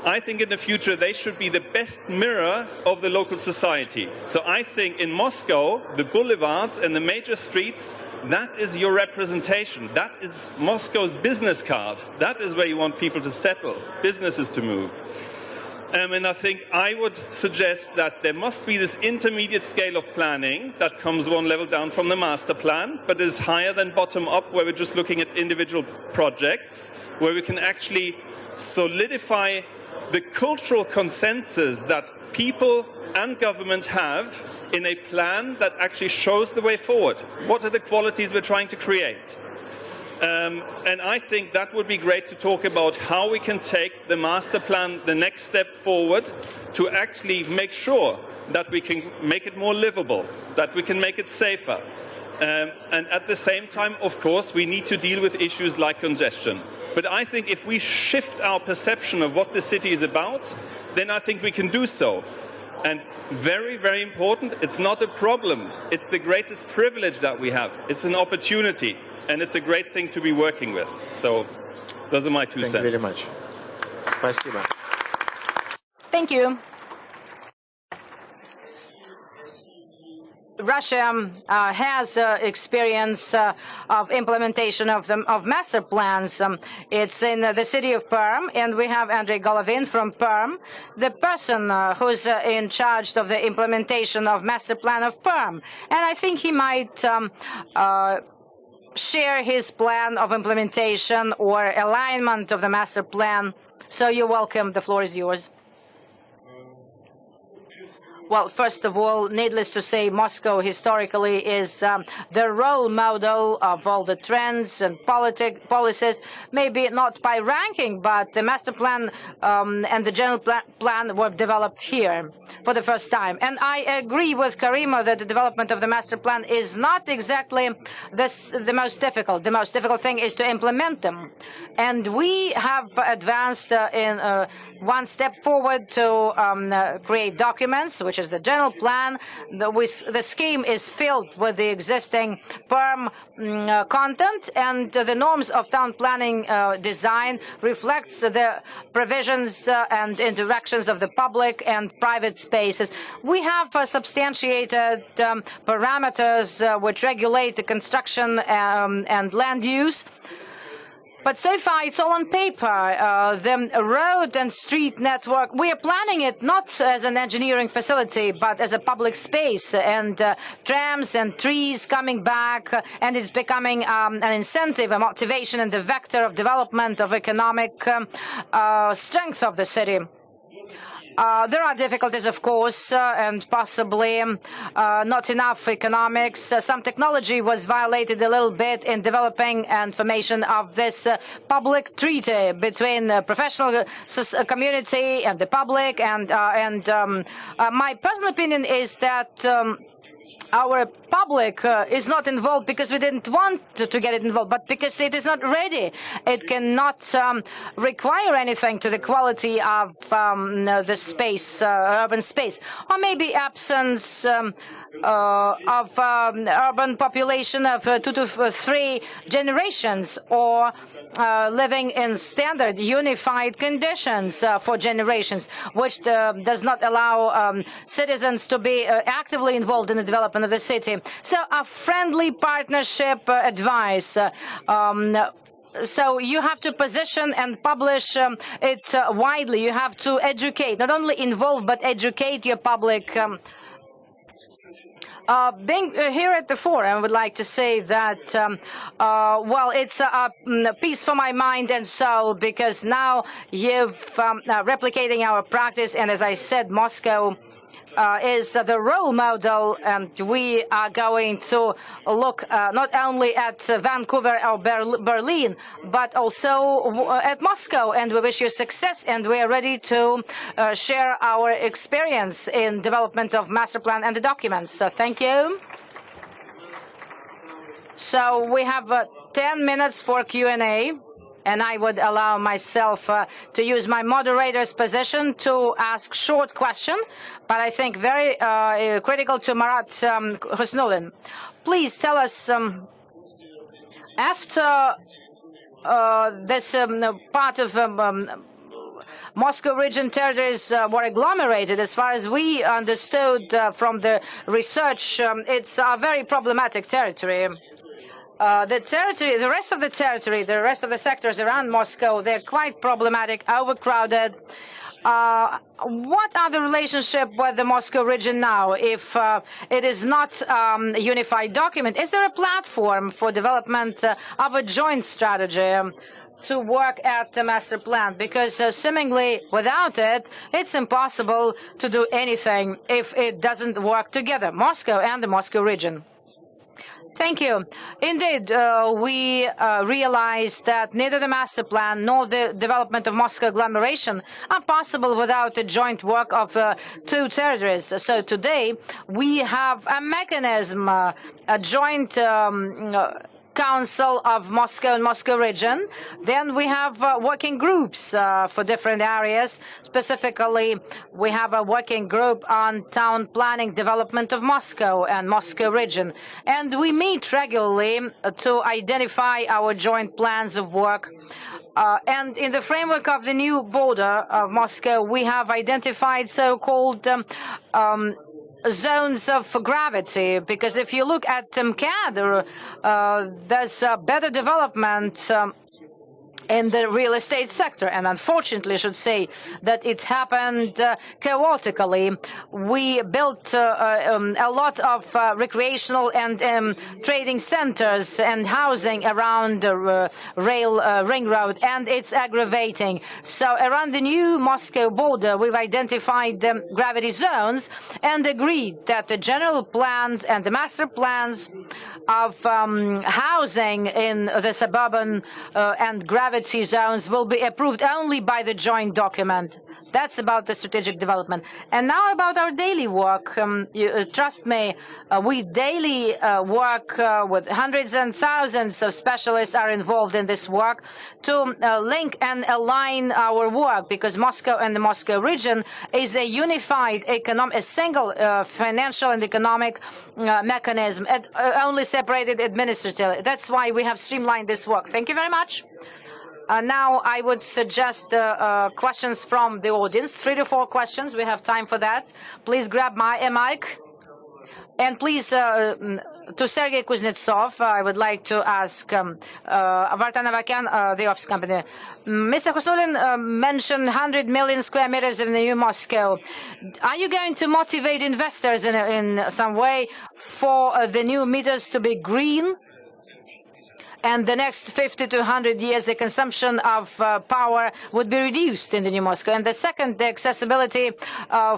I think in the future they should be the best mirror of the local society. So I think in Moscow, the boulevards and the major streets, that is your representation. That is Moscow's business card. That is where you want people to settle, businesses to move. And I think I would suggest that there must be this intermediate scale of planning that comes one level down from the master plan, but is higher than bottom up, where we're just looking at individual projects, where we can actually solidify the cultural consensus that people and government have in a plan that actually shows the way forward. What are the qualities we're trying to create? And I think that would be great to talk about how we can take the master plan the next step forward to actually make sure that we can make it more livable, that we can make it safer. And at the same time, of course, we need to deal with issues like congestion. But I think if we shift our perception of what the city is about, then I think we can do so. And very, very important, it's not a problem. It's the greatest privilege that we have. It's an opportunity. And it's a great thing to be working with. So those are my 2 cents. Thank you very much. Спасибо. Thank you. Russia has experience of implementation of master plans. It's in the city of Perm, and we have Andrey Golovin from Perm, the person who's in charge of the implementation of master plan of Perm. And I think he might share his plan of implementation or alignment of the master plan. So you're welcome. The floor is yours. Well, first of all, needless to say, Moscow historically is the role model of all the trends and policies, maybe not by ranking, but the master plan and the general plan were developed here for the first time. And I agree with Karima that the development of the master plan is not exactly the most difficult. The most difficult thing is to implement them. And we have advanced in one step forward to create documents, which is the general plan. The scheme is filled with the existing Perm content, and the norms of town planning design reflects the provisions and interactions of the public and private spaces. We have substantiated parameters which regulate the construction and land use. But so far, it's all on paper. The road and street network, we are planning it not as an engineering facility, but as a public space, and trams and trees coming back, and it's becoming an incentive, a motivation, and a vector of development of economic strength of the city. There are difficulties, of course, and possibly not enough economics. Some technology was violated a little bit in developing and formation of this public treaty between the professional community and the public. And my personal opinion is that our public is not involved because we didn't want to get it involved, but because it is not ready. It cannot require anything to the quality of the space, urban space, or maybe absence of urban population of 2 to 3 generations, or living in standard unified conditions for generations, which does not allow citizens to be actively involved in the development of the city. So a friendly partnership advice. So you have to position and publish it widely. You have to educate, not only involve, but educate your public. Being here at the forum, I would like to say that, well, it's a peace for my mind and soul, because now you've replicating our practice, and as I said, Moscow is the role model, and we are going to look not only at Vancouver or Berlin, but also at Moscow, and we wish you success, and we are ready to share our experience in development of master plan and the documents. So thank you. So we have 10 minutes for Q&A. And I would allow myself to use my moderator's position to ask short question, but I think very critical to Marat Khusnullin. Please tell us, after this part of Moscow region territories were agglomerated, as far as we understood from the research, it's a very problematic territory. The rest of the territory, the rest of the sectors around Moscow, they're quite problematic, overcrowded. What are the relationship with the Moscow region now, if it is not a unified document? Is there a platform for development of a joint strategy to work at the master plan? Because seemingly without it, it's impossible to do anything if it doesn't work together, Moscow and the Moscow region. Thank you. Indeed, we realized that neither the master plan nor the development of Moscow agglomeration are possible without the joint work of two territories. So today we have a mechanism, a joint Council of Moscow and Moscow region. Then we have working groups for different areas. Specifically, we have a working group on town planning development of Moscow and Moscow region. And we meet regularly to identify our joint plans of work. And in the framework of the new border of Moscow, we have identified so-called zones of gravity, because if you look at MCAD, there's a better development in the real estate sector, and unfortunately I should say that it happened chaotically. We built a lot of recreational and trading centers and housing around the rail ring road, and it's aggravating. So around the new Moscow border, we've identified gravity zones and agreed that the general plans and the master plans of housing in the suburban and gravity zones will be approved only by the joint document. That's about the strategic development. And now about our daily work. Trust me, we daily work with hundreds and thousands of specialists are involved in this work to link and align our work, because Moscow and the Moscow region is a unified a single financial and economic mechanism, only separated administratively. That's why we have streamlined this work. Thank you very much. Now I would suggest questions from the audience, 3 to 4 questions. We have time for that. Please grab a mic. And please, to Sergey Kuznetsov, I would like to ask Vartanavakan, the office company. Mr. Khusnullin mentioned 100 million square meters in the new Moscow. Are you going to motivate investors in some way for the new meters to be green? And the next 50 to 100 years, the consumption of power would be reduced in the new Moscow. And the second, the accessibility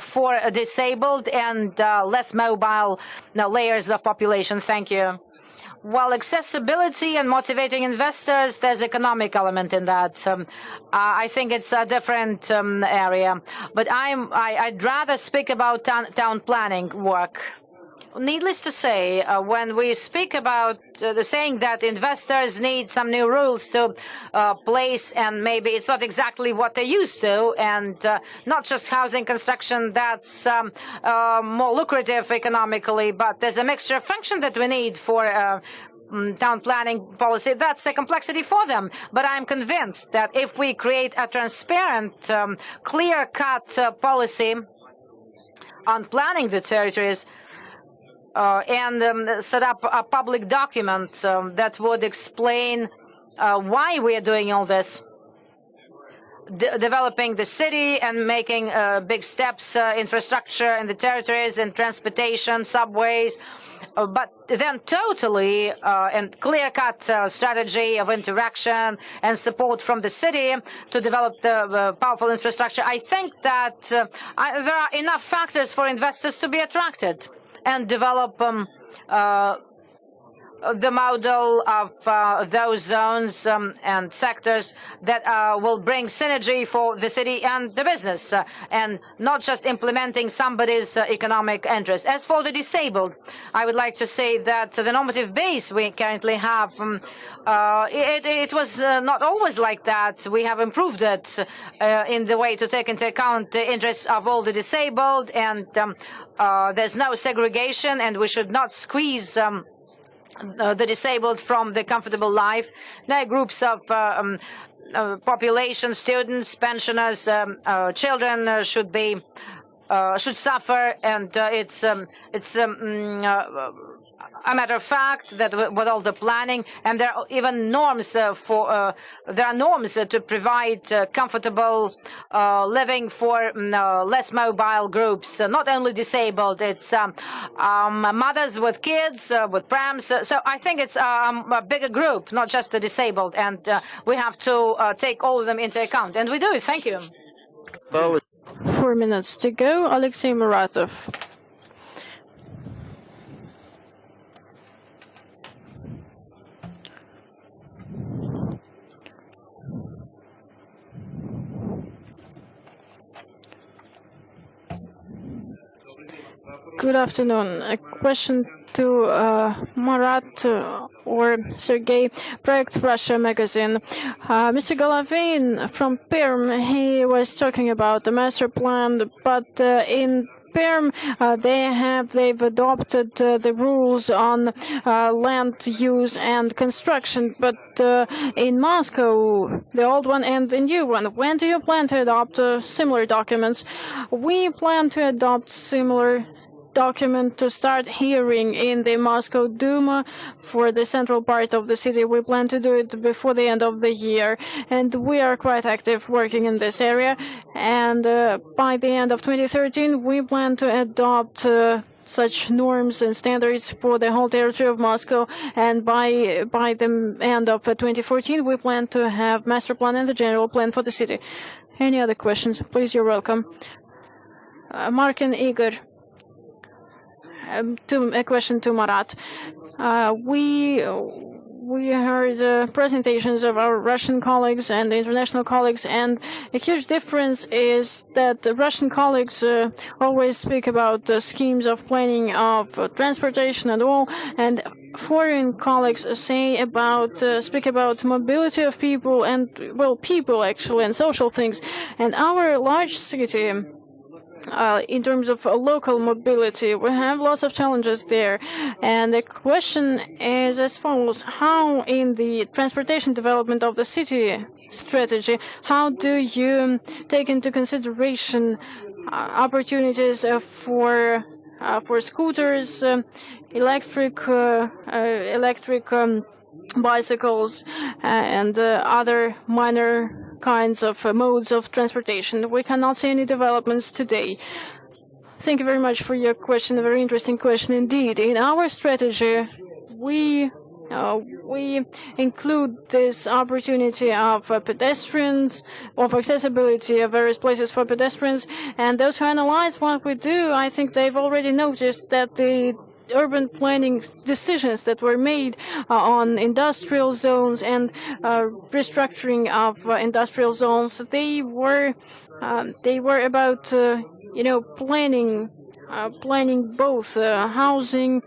for disabled and less mobile layers of population. Thank you. Well, accessibility and motivating investors, there's economic element in that. I think it's a different area. But I'd rather speak about town planning work. Needless to say, when we speak about the saying that investors need some new rules to place, and maybe it's not exactly what they used to, and not just housing construction that's more lucrative economically, but there's a mixture of function that we need for town planning policy. That's a complexity for them. But I'm convinced that if we create a transparent, clear-cut policy on planning the territories, and set up a public document that would explain why we are doing all this. developing the city and making big steps, infrastructure in the territories and transportation, subways, but then totally and clear-cut strategy of interaction and support from the city to develop the powerful infrastructure. I think that there are enough factors for investors to be attracted and develop the model of those zones and sectors that will bring synergy for the city and the business, and not just implementing somebody's economic interest. As for the disabled, I would like to say that the normative base we currently have, it was not always like that. We have improved it in the way to take into account the interests of all the disabled, and there's no segregation, and we should not squeeze the disabled from the comfortable life. There are groups of population, students, pensioners, children should suffer, and it's a matter of fact that with all the planning, and there are even norms to provide comfortable living for less mobile groups, not only disabled. It's mothers with kids, with prams. So I think it's a bigger group, not just the disabled, and we have to take all of them into account, and we do. Thank you. 4 minutes to go. Alexei Muratov. Good afternoon. A question to Marat or Sergey. Project Russia magazine. Mr. Golovin from Perm, he was talking about the Masterplan, but in Perm, they've adopted the rules on land use and construction, but in Moscow, the old one and the new one. When do you plan to adopt similar documents? We plan to adopt similar document to start hearing in the Moscow Duma for the central part of the city. We plan to do it before the end of the year, and we are quite active working in this area. And by the end of 2013, we plan to adopt such norms and standards for the whole territory of Moscow, and by the end of 2014, we plan to have master plan and the general plan for the city. Any other questions? Please, you're welcome. Mark and Igor. A question to Marat. We heard presentations of our Russian colleagues and international colleagues, and a huge difference is that the Russian colleagues always speak about schemes of planning of transportation and all, and foreign colleagues speak about mobility of people and, well, people actually, and social things. And our large city, in terms of local mobility, we have lots of challenges there. And the question is as follows: how in the transportation development of the city strategy, how do you take into consideration opportunities for scooters, electric bicycles, and other minor kinds of modes of transportation? We cannot see any developments today. Thank you very much for your question, a very interesting question indeed. In our strategy, we include this opportunity of pedestrians, of accessibility of various places for pedestrians, and those who analyze what we do, I think they've already noticed that the urban planning decisions that were made on industrial zones and restructuring of industrial zones, they were about planning both housing,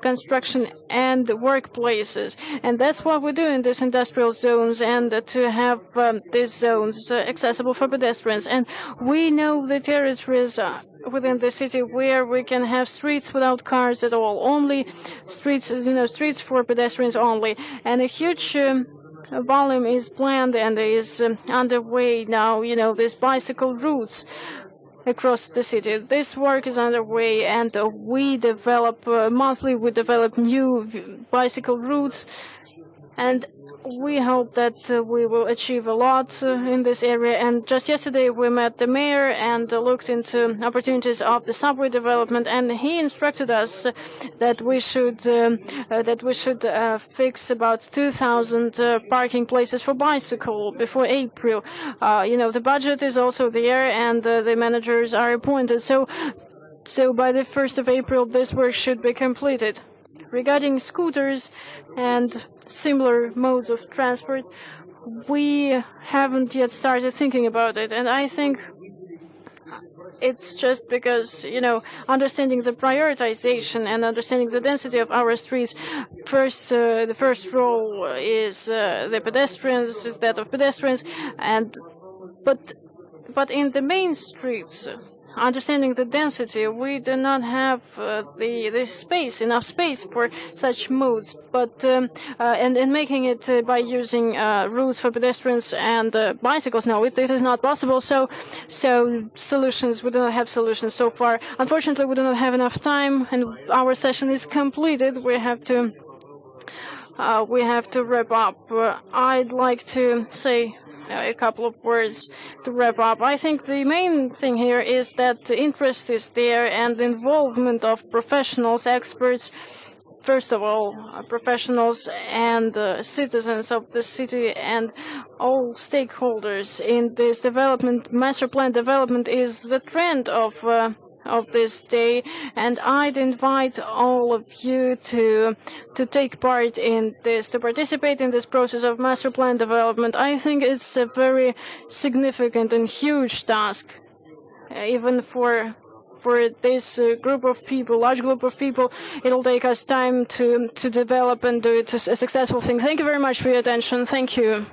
construction, and workplaces. And that's what we do in these industrial zones, and to have these zones accessible for pedestrians. And we know the territories within the city where we can have streets without cars at all, only streets for pedestrians only. And a huge volume is planned and is underway now, these bicycle routes across the city. This work is underway, and we develop monthly, we develop new bicycle routes. And we hope that we will achieve a lot in this area. And just yesterday we met the mayor and looked into opportunities of the subway development, and he instructed us that we should fix about 2,000 parking places for bicycle before April. The budget is also there, and the managers are appointed. So by the 1st of April, this work should be completed. Regarding scooters and similar modes of transport, we haven't yet started thinking about it. And I think it's just because, understanding the prioritization and understanding the density of our streets, the first role is the pedestrians, is that of pedestrians, but in the main streets, understanding the density, we do not have enough space for such modes. But and making it by using routes for pedestrians and bicycles, no, it is not possible. So solutions, we do not have solutions so far. Unfortunately, we do not have enough time, and our session is completed. We have to wrap up. I'd like to say a couple of words to wrap up. I think the main thing here is that interest is there, and the involvement of professionals, experts, first of all, professionals and citizens of the city and all stakeholders in this development. Master plan development is the trend of this day, and I'd invite all of you to take part in this, to participate in this process of master plan development. I think it's a very significant and huge task, even for this group of people, large group of people. It'll take us time to develop and do it a successful thing. Thank you very much for your attention. Thank you.